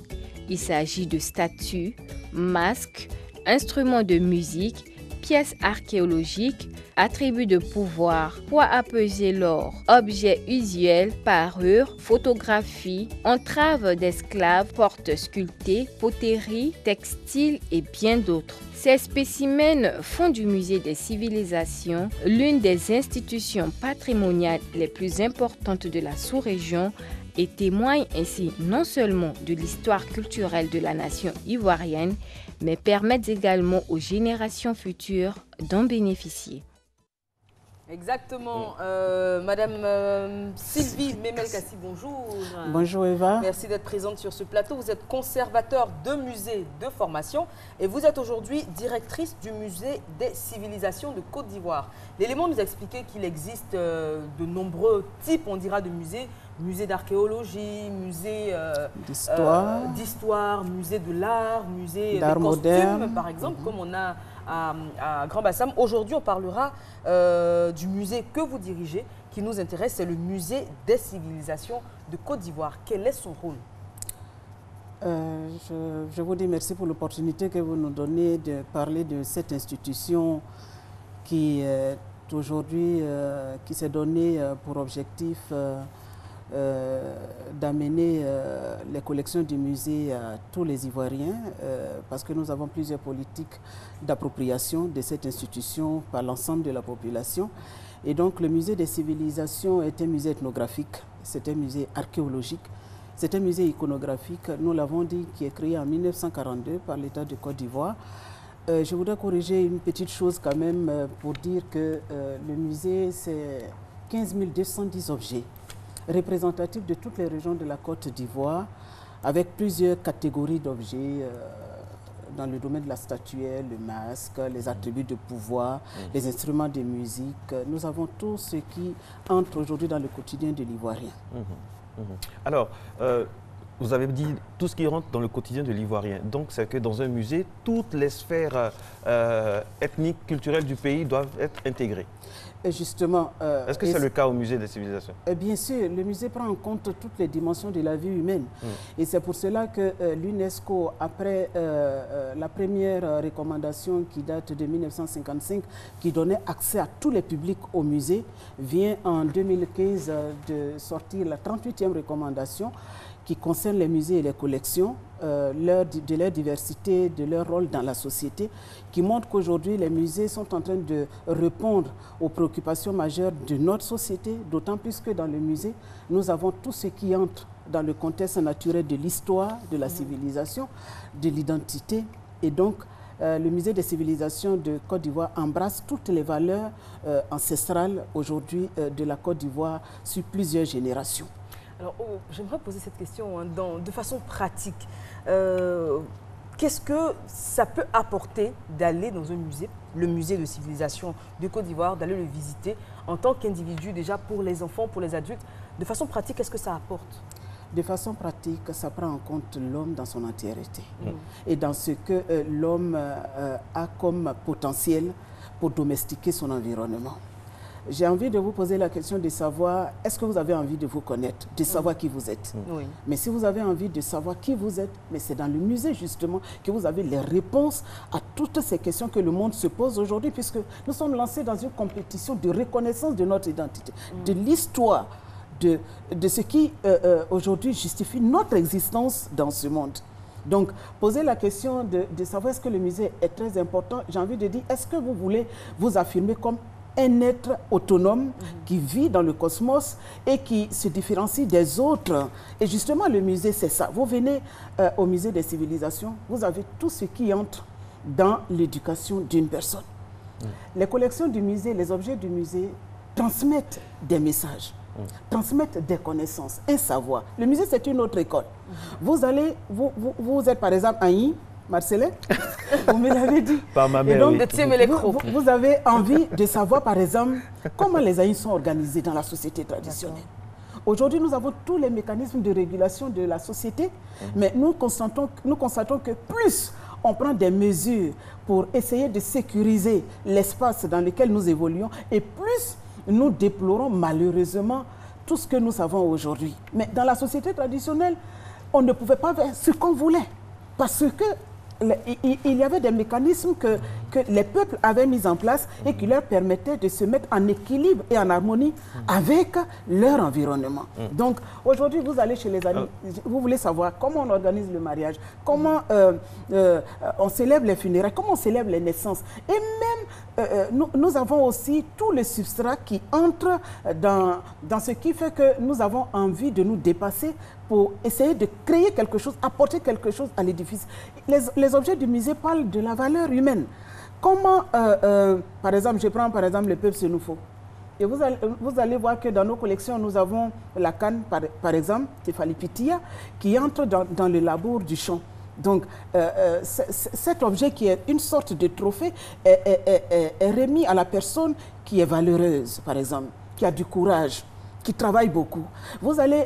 Il s'agit de statues, masques, instruments de musique, pièces archéologiques, attributs de pouvoir, poids à peser l'or, objets usuels, parures, photographies, entraves d'esclaves, portes sculptées, poteries, textiles et bien d'autres. Ces spécimens font du musée des civilisations l'une des institutions patrimoniales les plus importantes de la sous-région et témoignent ainsi non seulement de l'histoire culturelle de la nation ivoirienne, mais permettent également aux générations futures d'en bénéficier. Exactement. Madame Sylvie Memel-Kassi, bonjour. Bonjour Eva. Merci d'être présente sur ce plateau. Vous êtes conservateur de musée de formation et vous êtes aujourd'hui directrice du musée des civilisations de Côte d'Ivoire. L'élément nous a expliqué qu'il existe de nombreux types, on dira, de musées. Musée d'archéologie, musée d'histoire, musée de l'art, musée des costumes, moderne, par exemple, comme on a à Grand-Bassam. Aujourd'hui, on parlera du musée que vous dirigez, qui nous intéresse, c'est le musée des civilisations de Côte d'Ivoire. Quel est son rôle? Je vous dis merci pour l'opportunité que vous nous donnez de parler de cette institution qui aujourd'hui, qui s'est donnée pour objectif d'amener les collections du musée à tous les Ivoiriens parce que nous avons plusieurs politiques d'appropriation de cette institution par l'ensemble de la population. Et donc le musée des civilisations est un musée ethnographique, c'est un musée archéologique, c'est un musée iconographique, nous l'avons dit, qui est créé en 1942 par l'État de Côte d'Ivoire. Je voudrais corriger une petite chose quand même pour dire que le musée, c'est 15 210 objets représentatifs de toutes les régions de la Côte d'Ivoire, avec plusieurs catégories d'objets dans le domaine de la statuaire, le masque, les attributs de pouvoir, les instruments de musique. Nous avons tout ce qui entre aujourd'hui dans le quotidien de l'Ivoirien. Alors, vous avez dit tout ce qui rentre dans le quotidien de l'Ivoirien. Donc, c'est que dans un musée, toutes les sphères ethniques, culturelles du pays doivent être intégrées. Et justement... Est-ce que c'est le cas au musée des civilisations? Bien sûr, le musée prend en compte toutes les dimensions de la vie humaine. Et c'est pour cela que l'UNESCO, après la première recommandation qui date de 1955, qui donnait accès à tous les publics au musée, vient en 2015 de sortir la 38e recommandation qui concerne les musées et les collections, de leur diversité, de leur rôle dans la société, qui montre qu'aujourd'hui les musées sont en train de répondre aux préoccupations majeures de notre société, d'autant plus que dans le musée, nous avons tout ce qui entre dans le contexte naturel de l'histoire, de la civilisation, de l'identité. Et donc, le musée des civilisations de Côte d'Ivoire embrasse toutes les valeurs ancestrales aujourd'hui de la Côte d'Ivoire sur plusieurs générations. Alors, j'aimerais poser cette question hein, de façon pratique. Qu'est-ce que ça peut apporter d'aller dans un musée, le musée de civilisation de Côte d'Ivoire, d'aller le visiter en tant qu'individu déjà pour les enfants, pour les adultes? De façon pratique, qu'est-ce que ça apporte? De façon pratique, ça prend en compte l'homme dans son entièreté et dans ce que l'homme a comme potentiel pour domestiquer son environnement. J'ai envie de vous poser la question de savoir, est-ce que vous avez envie de vous connaître, de savoir qui vous êtes? Oui. Mais si vous avez envie de savoir qui vous êtes, mais c'est dans le musée justement que vous avez les réponses à toutes ces questions que le monde se pose aujourd'hui, puisque nous sommes lancés dans une compétition de reconnaissance de notre identité, de l'histoire, de ce qui aujourd'hui justifie notre existence dans ce monde. Donc, poser la question de savoir est-ce que le musée est très important, j'ai envie de dire, est-ce que vous voulez vous affirmer comme un être autonome qui vit dans le cosmos et qui se différencie des autres? Et justement, le musée, c'est ça. Vous venez au musée des civilisations, vous avez tout ce qui entre dans l'éducation d'une personne. Les collections du musée, les objets du musée transmettent des messages, transmettent des connaissances, un savoir. Le musée, c'est une autre école. Vous êtes par exemple à I, Marcelin, vous me l'avez dit. Par ma mère, et donc, oui. vous avez envie de savoir, par exemple, comment les Aïs sont organisés dans la société traditionnelle. Aujourd'hui, nous avons tous les mécanismes de régulation de la société, mais nous constatons que plus on prend des mesures pour essayer de sécuriser l'espace dans lequel nous évoluons, et plus nous déplorons malheureusement tout ce que nous savons aujourd'hui. Mais dans la société traditionnelle, on ne pouvait pas faire ce qu'on voulait, parce que il y avait des mécanismes que les peuples avaient mis en place et qui leur permettaient de se mettre en équilibre et en harmonie avec leur environnement. Donc aujourd'hui, vous allez chez les amis, vous voulez savoir comment on organise le mariage, comment on célèbre les funérailles, comment on célèbre les naissances. Et même, nous avons aussi tout le substrat qui entre dans ce qui fait que nous avons envie de nous dépasser pour essayer de créer quelque chose, apporter quelque chose à l'édifice. Les objets du musée parlent de la valeur humaine. Comment, par exemple, je prends par exemple le peuple Sénoufo. Et vous allez voir que dans nos collections, nous avons la canne, par exemple, Tefalipitia, qui entre dans le labour du champ. Donc, cet objet qui est une sorte de trophée est remis à la personne qui est valeureuse, par exemple, qui a du courage, qui travaille beaucoup. Vous allez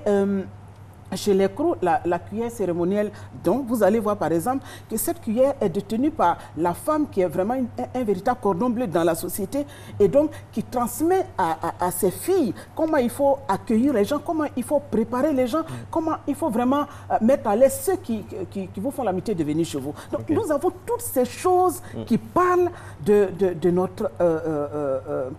chez les Krou, la cuillère cérémonielle, donc vous allez voir par exemple que cette cuillère est détenue par la femme qui est vraiment un véritable cordon bleu dans la société et donc qui transmet à ses filles comment il faut accueillir les gens, comment il faut préparer les gens, comment il faut vraiment mettre à l'aise ceux qui vous font l'amitié de venir chez vous. Donc nous avons toutes ces choses qui parlent de notre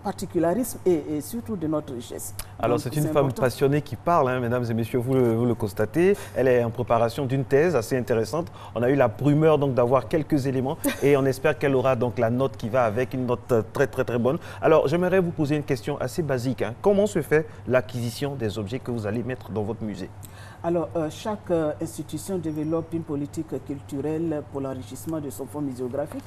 particularisme et surtout de notre richesse. Alors c'est une femme passionnée qui parle, hein, mesdames et messieurs, vous le constatez. Elle est en préparation d'une thèse assez intéressante. On a eu la primeur donc d'avoir quelques éléments et on espère qu'elle aura donc la note qui va avec, une note très bonne. Alors j'aimerais vous poser une question assez basique. Hein. Comment se fait l'acquisition des objets que vous allez mettre dans votre musée? Alors, chaque institution développe une politique culturelle pour l'enrichissement de son fonds muséographique.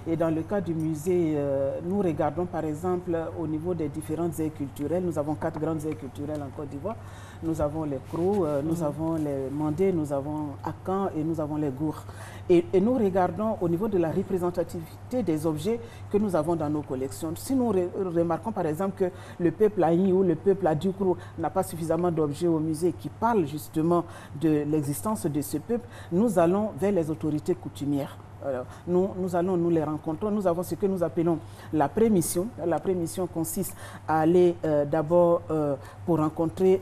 Et dans le cas du musée, nous regardons par exemple au niveau des différentes aires culturelles. Nous avons 4 grandes aires culturelles en Côte d'Ivoire. Nous avons les Krou, nous avons les Mandé, nous avons Akan et nous avons les Gour. Et nous regardons au niveau de la représentativité des objets que nous avons dans nos collections. Si nous remarquons par exemple que le peuple Aïn ou le peuple Adoukrou n'a pas suffisamment d'objets au musée qui parlent justement de l'existence de ce peuple, nous allons vers les autorités coutumières. Alors, nous allons nous les rencontrer. Nous avons ce que nous appelons la prémission. La prémission consiste à aller d'abord pour rencontrer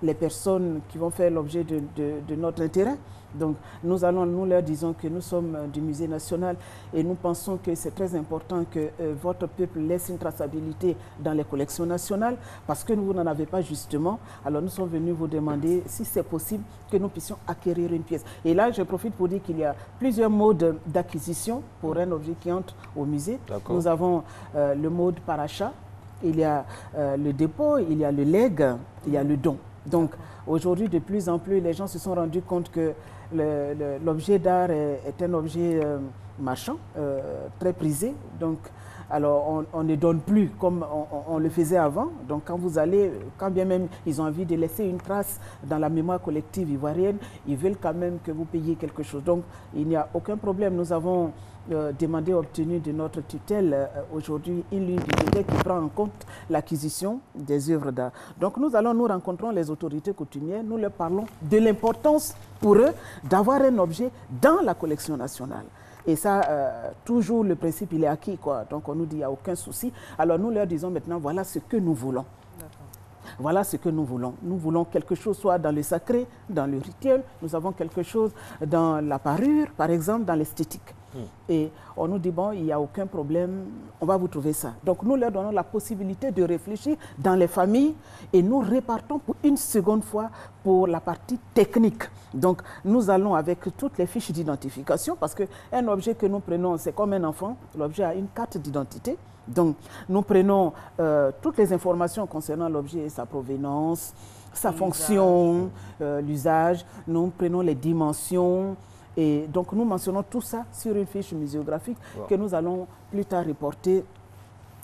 les personnes qui vont faire l'objet de notre intérêt. Donc, nous leur disons que nous sommes du musée national et nous pensons que c'est très important que votre peuple laisse une traçabilité dans les collections nationales parce que vous n'en avez pas justement. Alors, nous sommes venus vous demander si c'est possible que nous puissions acquérir une pièce. Et là, je profite pour dire qu'il y a plusieurs modes d'acquisition pour un objet qui entre au musée. Nous avons le mode par achat, il y a le dépôt, il y a le legs, il y a le don. Donc, aujourd'hui, de plus en plus, les gens se sont rendus compte que l'objet d'art est un objet marchand, très prisé. Donc, Alors, on ne donne plus comme on le faisait avant. Donc, quand vous allez, quand bien même ils ont envie de laisser une trace dans la mémoire collective ivoirienne, ils veulent quand même que vous payiez quelque chose. Donc, il n'y a aucun problème. Nous avons demandé, obtenu de notre tutelle aujourd'hui une ligne budgétaire qui prend en compte l'acquisition des œuvres d'art. Donc, nous rencontrons les autorités coutumières, nous leur parlons de l'importance pour eux d'avoir un objet dans la collection nationale. Et ça, toujours le principe, il est acquis, quoi. Donc, on nous dit, il n'y a aucun souci. Alors, nous leur disons maintenant, voilà ce que nous voulons. Voilà ce que nous voulons. Nous voulons quelque chose soit dans le sacré, dans le rituel. Nous avons quelque chose dans la parure, par exemple, dans l'esthétique. Et on nous dit, bon, il n'y a aucun problème, on va vous trouver ça. Donc, nous leur donnons la possibilité de réfléchir dans les familles et nous répartons pour une seconde fois pour la partie technique. Donc, nous allons avec toutes les fiches d'identification parce qu'un objet que nous prenons, c'est comme un enfant. L'objet a une carte d'identité. Donc, nous prenons toutes les informations concernant l'objet, sa provenance, sa fonction, l'usage. Nous prenons les dimensions. Et donc, nous mentionnons tout ça sur une fiche muséographique que nous allons plus tard reporter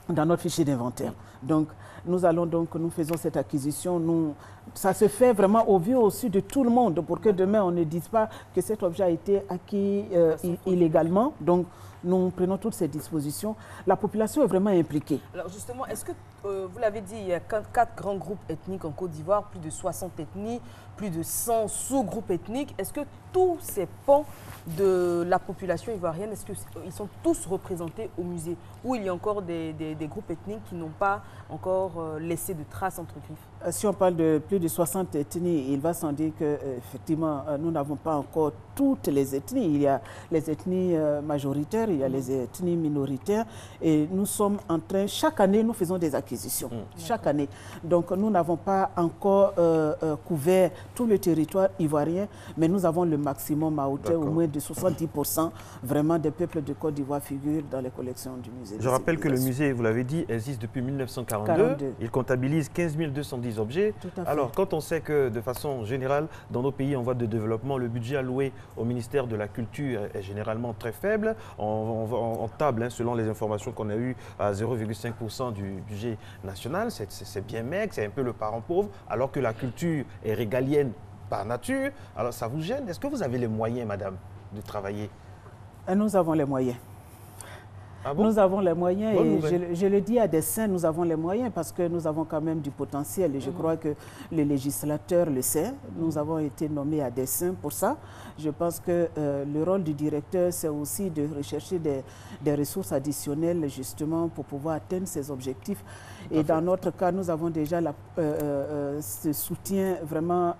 dans notre fichier d'inventaire. Donc, nous faisons cette acquisition. Ça se fait vraiment au vu aussi de tout le monde pour que demain, on ne dise pas que cet objet a été acquis illégalement. Donc, nous prenons toutes ces dispositions. La population est vraiment impliquée. Alors justement, est-ce que, vous l'avez dit, il y a 4 grands groupes ethniques en Côte d'Ivoire, plus de 60 ethnies, plus de 100 sous-groupes ethniques. Est-ce que tous ces pans de la population ivoirienne, est-ce qu'ils sont tous représentés au musée? Ou il y a encore des groupes ethniques qui n'ont pas encore laissé de traces entre griffes? Si on parle de plus de 60 ethnies, il va sans dire qu'effectivement, nous n'avons pas encore toutes les ethnies. Il y a les ethnies majoritaires, il y a les ethnies minoritaires. Et nous sommes en train, chaque année, nous faisons des acquisitions. Chaque année. Donc, nous n'avons pas encore couvert tout le territoire ivoirien, mais nous avons le maximum à hauteur au moins de 70% vraiment des peuples de Côte d'Ivoire figurent dans les collections du musée. Je rappelle que le musée, vous l'avez dit, existe depuis 1942. Il comptabilise 15 210 objets. Alors, quand on sait que de façon générale, dans nos pays en voie de développement, le budget alloué au ministère de la Culture est généralement très faible, on table, selon les informations qu'on a eues, à 0,5% du budget national, c'est bien maigre, c'est un peu le parent pauvre, alors que la culture est régalienne par nature. Alors, ça vous gêne? Est-ce que vous avez les moyens, madame, de travailler? Nous avons les moyens. Ah bon? Nous avons les moyens et je le dis à dessein, nous avons les moyens parce que nous avons quand même du potentiel et je crois que le législateur le sait. Nous avons été nommés à dessein pour ça. Je pense que le rôle du directeur, c'est aussi de rechercher des ressources additionnelles justement pour pouvoir atteindre ces objectifs. Et dans notre cas, nous avons déjà ce soutien vraiment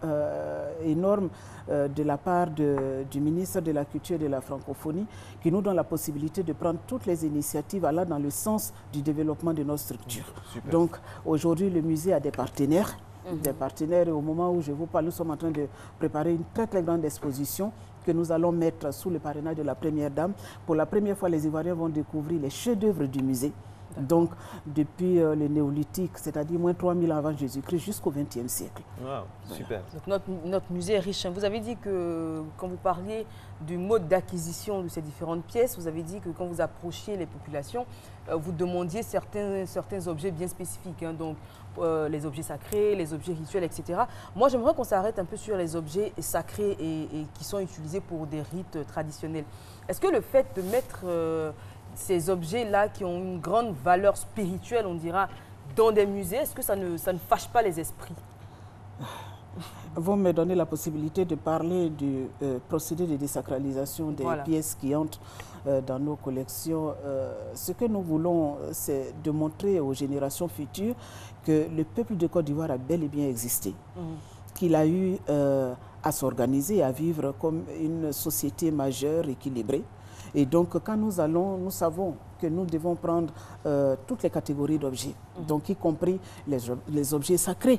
énorme de la part du ministre de la Culture et de la Francophonie qui nous donne la possibilité de prendre toutes les initiatives allant dans le sens du développement de nos structures. Super. Donc aujourd'hui, le musée a des partenaires. Et au moment où je vous parle, nous sommes en train de préparer une très très grande exposition que nous allons mettre sous le parrainage de la Première Dame. Pour la première fois, les Ivoiriens vont découvrir les chefs-d'œuvre du musée. Donc, depuis le néolithique, c'est-à-dire moins 3000 avant Jésus-Christ jusqu'au XXe siècle. Wow, super. Donc notre musée est riche. Vous avez dit que quand vous parliez du mode d'acquisition de ces différentes pièces, vous avez dit que quand vous approchiez les populations, vous demandiez certains objets bien spécifiques. Donc, les objets sacrés, les objets rituels, etc. Moi, j'aimerais qu'on s'arrête un peu sur les objets sacrés et qui sont utilisés pour des rites traditionnels. Est-ce que le fait de mettre ces objets-là qui ont une grande valeur spirituelle, on dira, dans des musées, est-ce que ça ne fâche pas les esprits? Vous me donnez la possibilité de parler du procédé de désacralisation des pièces qui entrent dans nos collections. Ce que nous voulons, c'est de montrer aux générations futures que le peuple de Côte d'Ivoire a bel et bien existé, qu'il a eu à s'organiser, à vivre comme une société majeure, équilibrée. Et donc, quand nous savons que nous devons prendre toutes les catégories d'objets, donc y compris les objets sacrés.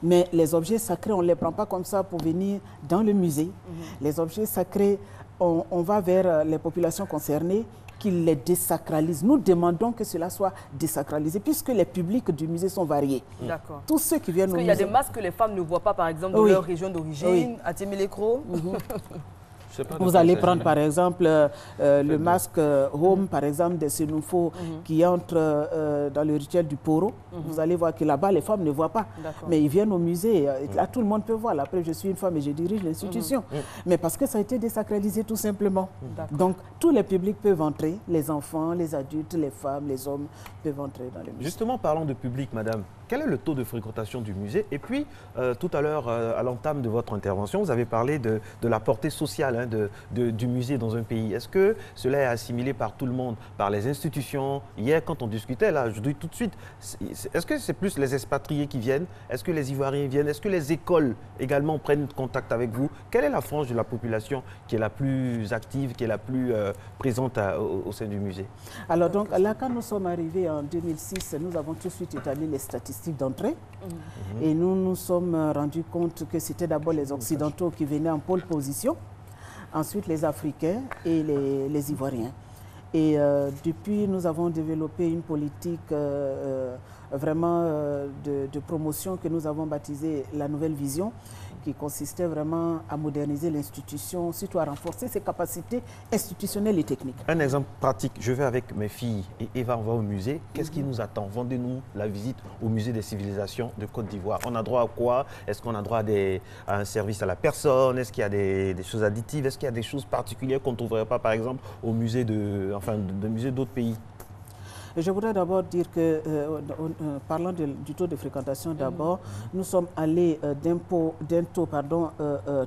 Mais les objets sacrés, on ne les prend pas comme ça pour venir dans le musée. Les objets sacrés, on va vers les populations concernées qu'ils les désacralisent. Nous demandons que cela soit désacralisé puisque les publics du musée sont variés. D'accord. Tous ceux qui viennent au musée... Parce qu'il y a des masques que les femmes ne voient pas, par exemple, dans leur région d'origine, à Timélécro. Vous allez prendre par exemple le masque Home, par exemple, de Sénoufo qui entre dans le rituel du Poro. Vous allez voir que là-bas, les femmes ne voient pas. Mais ils viennent au musée. Là, tout le monde peut voir. Après, je suis une femme et je dirige l'institution. Mais parce que ça a été désacralisé tout simplement. Donc, tous les publics peuvent entrer. Les enfants, les adultes, les femmes, les hommes peuvent entrer dans le musée. Justement, parlons de public, madame. Quel est le taux de fréquentation du musée? Et puis, tout à l'heure, à l'entame de votre intervention, vous avez parlé de la portée sociale du musée dans un pays. Est-ce que cela est assimilé par tout le monde, par les institutions? Hier, quand on discutait, là, je dis tout de suite, est-ce que c'est plus les expatriés qui viennent? Est-ce que les Ivoiriens viennent? Est-ce que les écoles également prennent contact avec vous? Quelle est la frange de la population qui est la plus active, qui est la plus présente au sein du musée? Alors, donc, là, quand nous sommes arrivés en 2006, nous avons tout de suite établi les statistiques d'entrée. Et nous nous sommes rendus compte que c'était d'abord les Occidentaux qui venaient en pôle position, ensuite les Africains et les Ivoiriens. Et depuis, nous avons développé une politique vraiment de promotion que nous avons baptisée la nouvelle vision, qui consistait vraiment à moderniser l'institution, surtout à renforcer ses capacités institutionnelles et techniques. Un exemple pratique, je vais avec mes filles et Eva, on va au musée. Qu'est-ce qui nous attend? Vendez-nous la visite au musée des civilisations de Côte d'Ivoire. On a droit à quoi? Est-ce qu'on a droit à un service à la personne? Est-ce qu'il y a des choses additives? Est-ce qu'il y a des choses particulières qu'on ne trouverait pas, par exemple, au musée de musées d'autres pays? Je voudrais d'abord dire que, parlant du taux de fréquentation d'abord, nous sommes allés d'un taux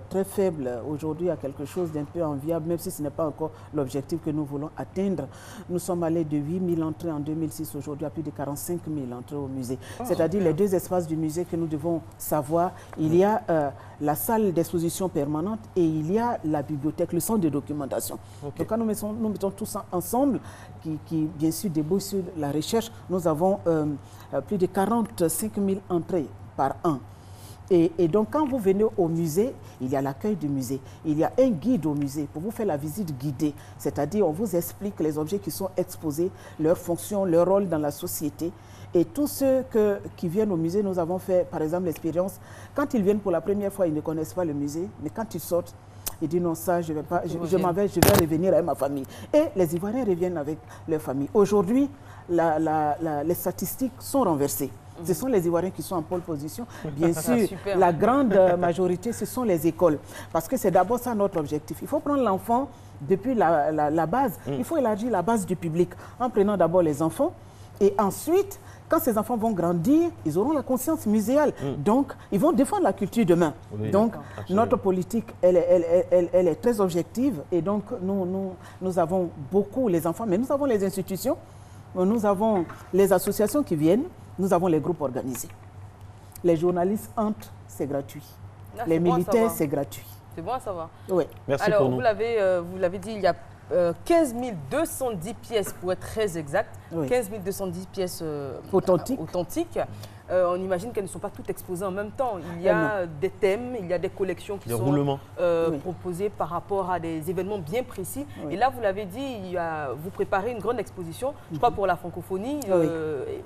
très faible aujourd'hui à quelque chose d'un peu enviable, même si ce n'est pas encore l'objectif que nous voulons atteindre. Nous sommes allés de 8 000 entrées en 2006 aujourd'hui à plus de 45 000 entrées au musée. C'est-à-dire les deux espaces du musée que nous devons savoir. Il y a la salle d'exposition permanente et il y a la bibliothèque, le centre de documentation. Donc quand nous mettons tout ça ensemble, qui bien sûr débouche sur la recherche, nous avons plus de 45 000 entrées par an. Et donc, quand vous venez au musée, il y a l'accueil du musée. Il y a un guide au musée pour vous faire la visite guidée. C'est-à-dire, on vous explique les objets qui sont exposés, leurs fonctions, leur rôle dans la société. Et tous ceux qui viennent au musée, nous avons fait, par exemple, l'expérience. Quand ils viennent pour la première fois, ils ne connaissent pas le musée. Mais quand ils sortent, ils disent non, ça, je vais pas, je m'en vais, je vais revenir avec ma famille. Et les Ivoiriens reviennent avec leur famille. Aujourd'hui, les statistiques sont renversées. Ce sont les Ivoiriens qui sont en pole position. Bien sûr, la grande majorité, ce sont les écoles. Parce que c'est d'abord ça notre objectif. Il faut prendre l'enfant depuis la base. Il faut élargir la base du public en prenant d'abord les enfants. Et ensuite, quand ces enfants vont grandir, ils auront la conscience muséale. Donc, ils vont défendre la culture demain. Donc, notre politique, elle est très objective. Et donc, nous avons beaucoup les enfants, mais nous avons les institutions, nous avons les associations qui viennent, nous avons les groupes organisés. Les journalistes entrent, c'est gratuit. Les militaires, c'est gratuit. C'est bon à savoir. Oui. Merci pour nous. Alors, vous l'avez dit, il y a 15 210 pièces, pour être très exact, 15 210 pièces authentiques. On imagine qu'elles ne sont pas toutes exposées en même temps. Il y a des thèmes, il y a des collections qui sont proposées par rapport à des événements bien précis. Et là, vous l'avez dit, vous préparez une grande exposition, je crois pour la francophonie.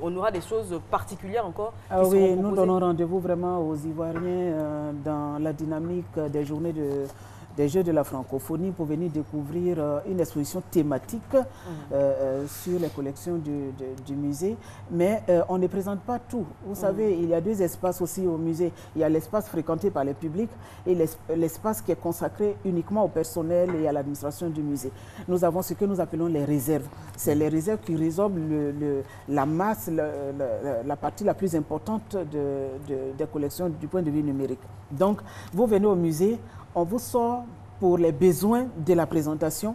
On aura des choses particulières encore qui seront proposées. Nous donnons rendez-vous vraiment aux Ivoiriens dans la dynamique des journées des Jeux de la francophonie pour venir découvrir une exposition thématique sur les collections du musée. Mais on ne présente pas tout. Vous savez, il y a deux espaces aussi au musée. Il y a l'espace fréquenté par le public et l'espace qui est consacré uniquement au personnel et à l'administration du musée. Nous avons ce que nous appelons les réserves. C'est les réserves qui résorbent la masse, la partie la plus importante des collections du point de vue numérique. Donc, vous venez au musée, on vous sort pour les besoins de la présentation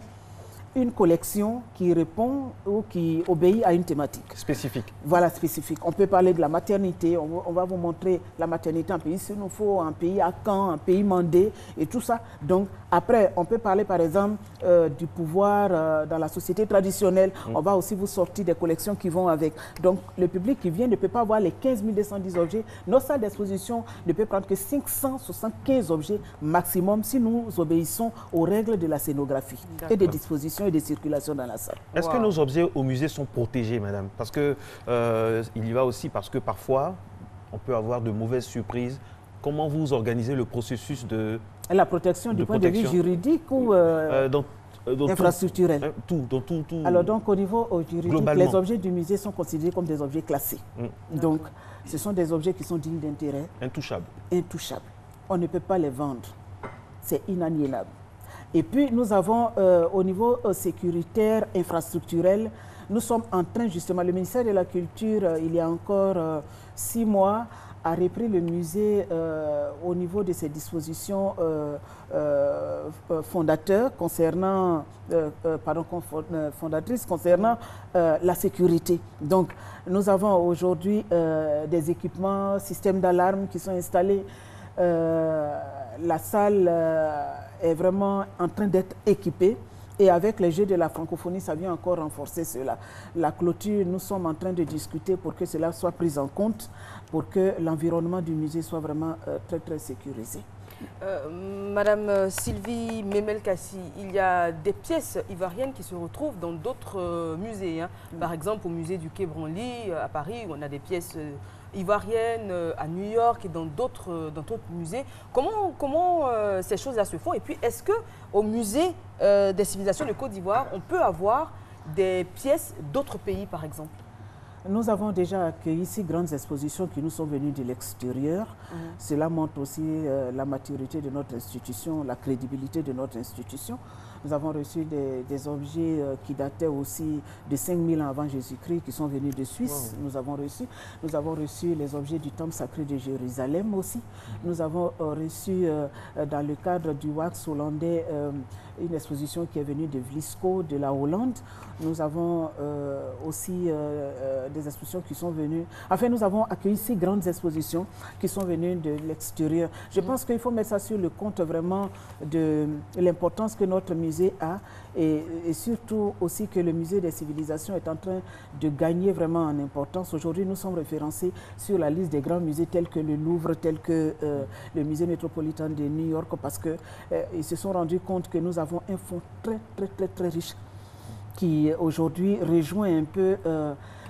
une collection qui répond ou qui obéit à une thématique. Spécifique. Voilà, spécifique. On peut parler de la maternité, on va vous montrer la maternité en pays Sénoufo, en pays Akan, en pays Mandé et tout ça. Donc après, on peut parler par exemple du pouvoir dans la société traditionnelle. On va aussi vous sortir des collections qui vont avec. Donc le public qui vient ne peut pas voir les 15 210 objets. Nos salles d'exposition ne peuvent prendre que 575 objets maximum si nous obéissons aux règles de la scénographie et des dispositions et de circulation dans la salle. Est-ce que nos objets au musée sont protégés, madame? Parce que il y va aussi parce que parfois, on peut avoir de mauvaises surprises comment vous organisez le processus de... La protection du point de vue juridique ou infrastructurel? Tout. Alors donc au niveau juridique, les objets du musée sont considérés comme des objets classés. Donc ce sont des objets qui sont dignes d'intérêt. Intouchables. Intouchables. On ne peut pas les vendre. C'est inaliénable. Et puis nous avons au niveau sécuritaire, infrastructurel, nous sommes en train justement, le ministère de la Culture, il y a encore 6 mois, a repris le musée au niveau de ses dispositions fondatrices concernant la sécurité. Donc, nous avons aujourd'hui des équipements, systèmes d'alarme qui sont installés. La salle est vraiment en train d'être équipée. Et avec les Jeux de la francophonie, ça vient encore renforcer cela. La clôture, nous sommes en train de discuter pour que cela soit pris en compte, pour que l'environnement du musée soit vraiment très, très sécurisé. Madame Sylvie Memel-Kassi, il y a des pièces ivoiriennes qui se retrouvent dans d'autres musées. Hein. Par exemple, au musée du Quai Branly, à Paris, on a des pièces ivoiriennes, à New York et dans d'autres musées. Comment ces choses-là se font? Et puis, est-ce qu'au musée des civilisations de Côte d'Ivoire, on peut avoir des pièces d'autres pays, par exemple? Nous avons déjà accueilli 6 grandes expositions qui nous sont venues de l'extérieur. Cela montre aussi la maturité de notre institution, la crédibilité de notre institution. Nous avons reçu des objets qui dataient aussi de 5000 ans avant Jésus-Christ, qui sont venus de Suisse. Nous avons reçu les objets du temple sacré de Jérusalem aussi. Nous avons reçu, dans le cadre du wax hollandais, une exposition qui est venue de Vlisco, de la Hollande. Nous avons aussi des expositions qui sont venues... Enfin, nous avons accueilli 6 grandes expositions qui sont venues de l'extérieur. Je pense qu'il faut mettre ça sur le compte vraiment de l'importance que notre musée a et surtout aussi que le musée des civilisations est en train de gagner vraiment en importance. Aujourd'hui, nous sommes référencés sur la liste des grands musées tels que le Louvre, tels que le musée métropolitain de New York parce qu'ils se sont rendus compte que nous avons un fonds très, très, très, très riche qui aujourd'hui rejoint un peu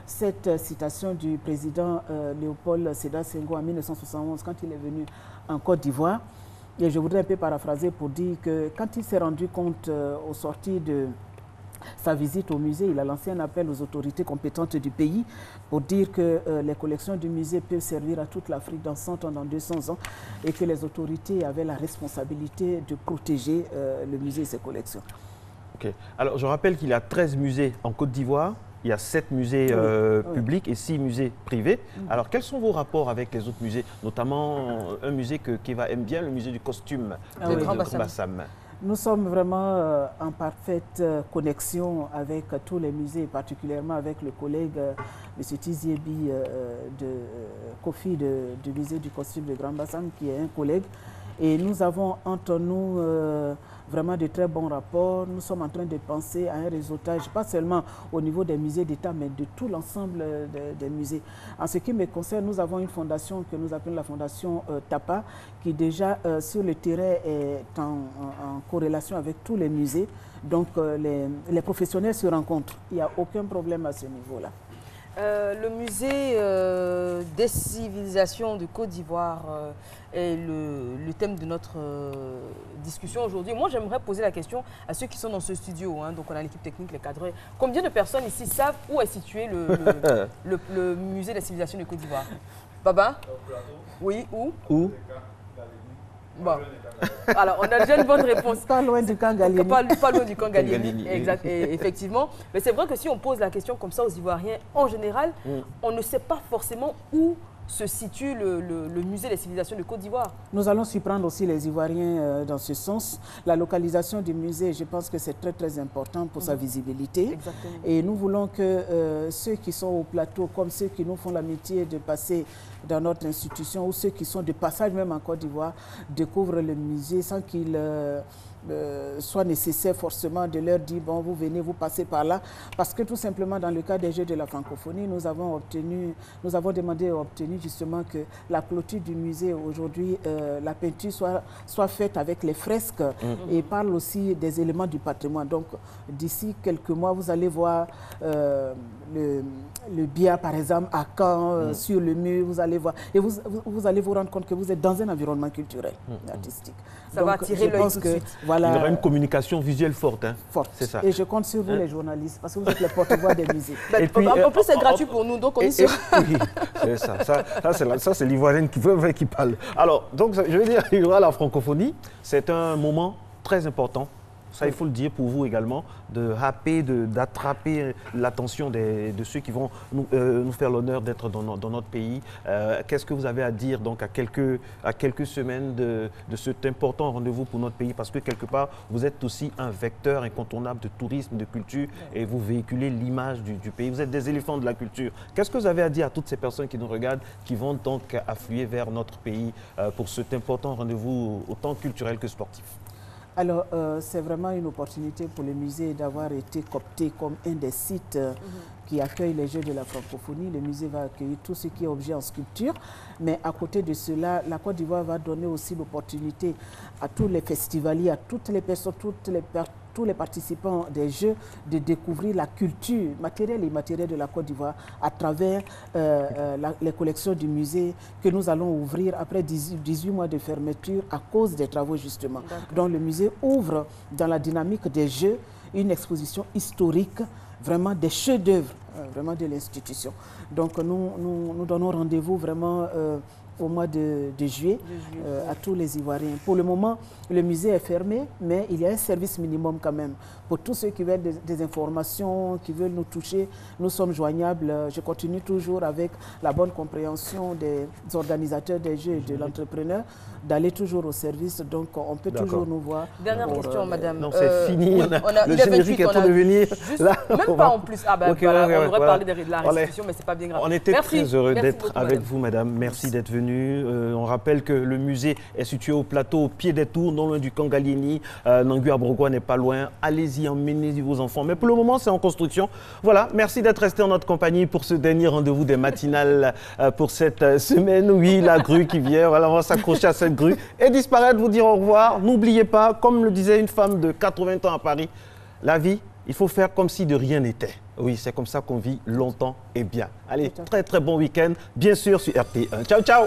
cette citation du président Léopold Sédar Senghor en 1971 quand il est venu en Côte d'Ivoire. Et je voudrais un peu paraphraser pour dire que quand il s'est rendu compte au sortir de sa visite au musée, il a lancé un appel aux autorités compétentes du pays pour dire que les collections du musée peuvent servir à toute l'Afrique dans 100 ans, dans 200 ans, et que les autorités avaient la responsabilité de protéger le musée et ses collections. Ok. Alors, je rappelle qu'il y a 13 musées en Côte d'Ivoire. Il y a 7 musées publics et 6 musées privés. Alors, quels sont vos rapports avec les autres musées, notamment un musée que Keva aime bien, le musée du costume de Grand Bassam? Nous sommes vraiment en parfaite connexion avec tous les musées, particulièrement avec le collègue M. Tiziebi Kofi du musée du costume de Grand Bassam, qui est un collègue. Et nous avons entre nous vraiment de très bons rapports. Nous sommes en train de penser à un réseautage, pas seulement au niveau des musées d'État, mais de tout l'ensemble des musées. En ce qui me concerne, nous avons une fondation que nous appelons la fondation TAPA, qui déjà sur le terrain est en corrélation avec tous les musées. Donc les professionnels se rencontrent. Il n'y a aucun problème à ce niveau-là. Le musée des civilisations de Côte d'Ivoire est le thème de notre discussion aujourd'hui. Moi, j'aimerais poser la question à ceux qui sont dans ce studio. Hein, donc, on a l'équipe technique, les cadres. Combien de personnes ici savent où est situé le musée des civilisations de Côte d'Ivoire? Baba? Oui, où? Où? Bon. Alors, on a déjà une bonne réponse. Pas loin du camp Gallieni. Pas loin du camp Gallieni, exact, effectivement. Mais c'est vrai que si on pose la question comme ça aux Ivoiriens, en général, on ne sait pas forcément où se situe le musée des civilisations de Côte d'Ivoire. Nous allons surprendre aussi les Ivoiriens dans ce sens. La localisation du musée, je pense que c'est très très important pour sa visibilité. Exactement. Et nous voulons que ceux qui sont au plateau, comme ceux qui nous font l'amitié de passer dans notre institution, ou ceux qui sont de passage même en Côte d'Ivoire, découvrent le musée sans qu'il soit nécessaire forcément de leur dire bon, vous venez, vous passez par là, parce que tout simplement dans le cas des Jeux de la francophonie, nous avons demandé et obtenu justement que la clôture du musée aujourd'hui, la peinture soit faite avec les fresques et parle aussi des éléments du patrimoine. Donc d'ici quelques mois, vous allez voir le BIA, par exemple, à Caen, sur le mur, vous allez voir. Et vous allez vous rendre compte que vous êtes dans un environnement culturel, artistique. Ça va attirer l'œil tout de suite. Voilà, il y aura une communication visuelle forte. Hein. Forte. C'est ça. Et je compte sur vous, les journalistes, parce que vous êtes les porte-voix des musées. Et puis, en plus, c'est gratuit pour nous, donc on y sera. Oui, c'est ça. Ça c'est l'Ivoirienne qui parle. Alors, donc, je vais dire, il y aura la francophonie. C'est un moment très important. Ça, il faut le dire pour vous également, de happer, d'attraper l'attention de ceux qui vont nous faire l'honneur d'être dans notre pays. Qu'est-ce que vous avez à dire donc à quelques semaines de cet important rendez-vous pour notre pays? Parce que quelque part, vous êtes aussi un vecteur incontournable de tourisme, de culture, et vous véhiculez l'image du pays. Vous êtes des éléphants de la culture. Qu'est-ce que vous avez à dire à toutes ces personnes qui nous regardent, qui vont donc affluer vers notre pays pour cet important rendez-vous autant culturel que sportif? Alors, c'est vraiment une opportunité pour le musée d'avoir été coopté comme un des sites qui accueille les Jeux de la francophonie. Le musée va accueillir tout ce qui est objet en sculpture. Mais à côté de cela, la Côte d'Ivoire va donner aussi l'opportunité à tous les festivaliers, à toutes les personnes, tous les participants des Jeux de découvrir la culture matérielle et immatérielle de la Côte d'Ivoire à travers les collections du musée que nous allons ouvrir après 18 mois de fermeture à cause des travaux justement. Donc le musée ouvre dans la dynamique des Jeux une exposition historique, vraiment des chefs-d'œuvre vraiment de l'institution. Donc nous donnons rendez-vous vraiment au mois de juillet à tous les Ivoiriens. Pour le moment, le musée est fermé, mais il y a un service minimum quand même. Pour tous ceux qui veulent des informations, qui veulent nous toucher, nous sommes joignables. Je continue toujours avec la bonne compréhension des organisateurs des Jeux et de l'entrepreneur d'aller toujours au service. Donc, on peut toujours nous voir. Dernière question, madame. Non, c'est fini. Oui, le générique est en train de venir. Même pas en plus. Ah ben, voilà, on aurait parlé de la restitution, mais c'est pas bien grave. On était très heureux d'être avec vous, madame. Merci d'être venue. On rappelle que le musée est situé au plateau, au pied des tours, non loin du Kangalieni. Nangui Abrogwa n'est pas loin. Allez-y, emmenez vos enfants. Mais pour le moment, c'est en construction. Voilà, merci d'être resté en notre compagnie pour ce dernier rendez-vous des matinales pour cette semaine. Oui, la grue qui vient. Voilà, on va s'accrocher à cette grue et disparaître, vous dire au revoir. N'oubliez pas, comme le disait une femme de 80 ans à Paris, la vie, il faut faire comme si de rien n'était. Oui, c'est comme ça qu'on vit longtemps et bien. Allez, très très bon week-end, bien sûr sur RT1. Ciao, ciao!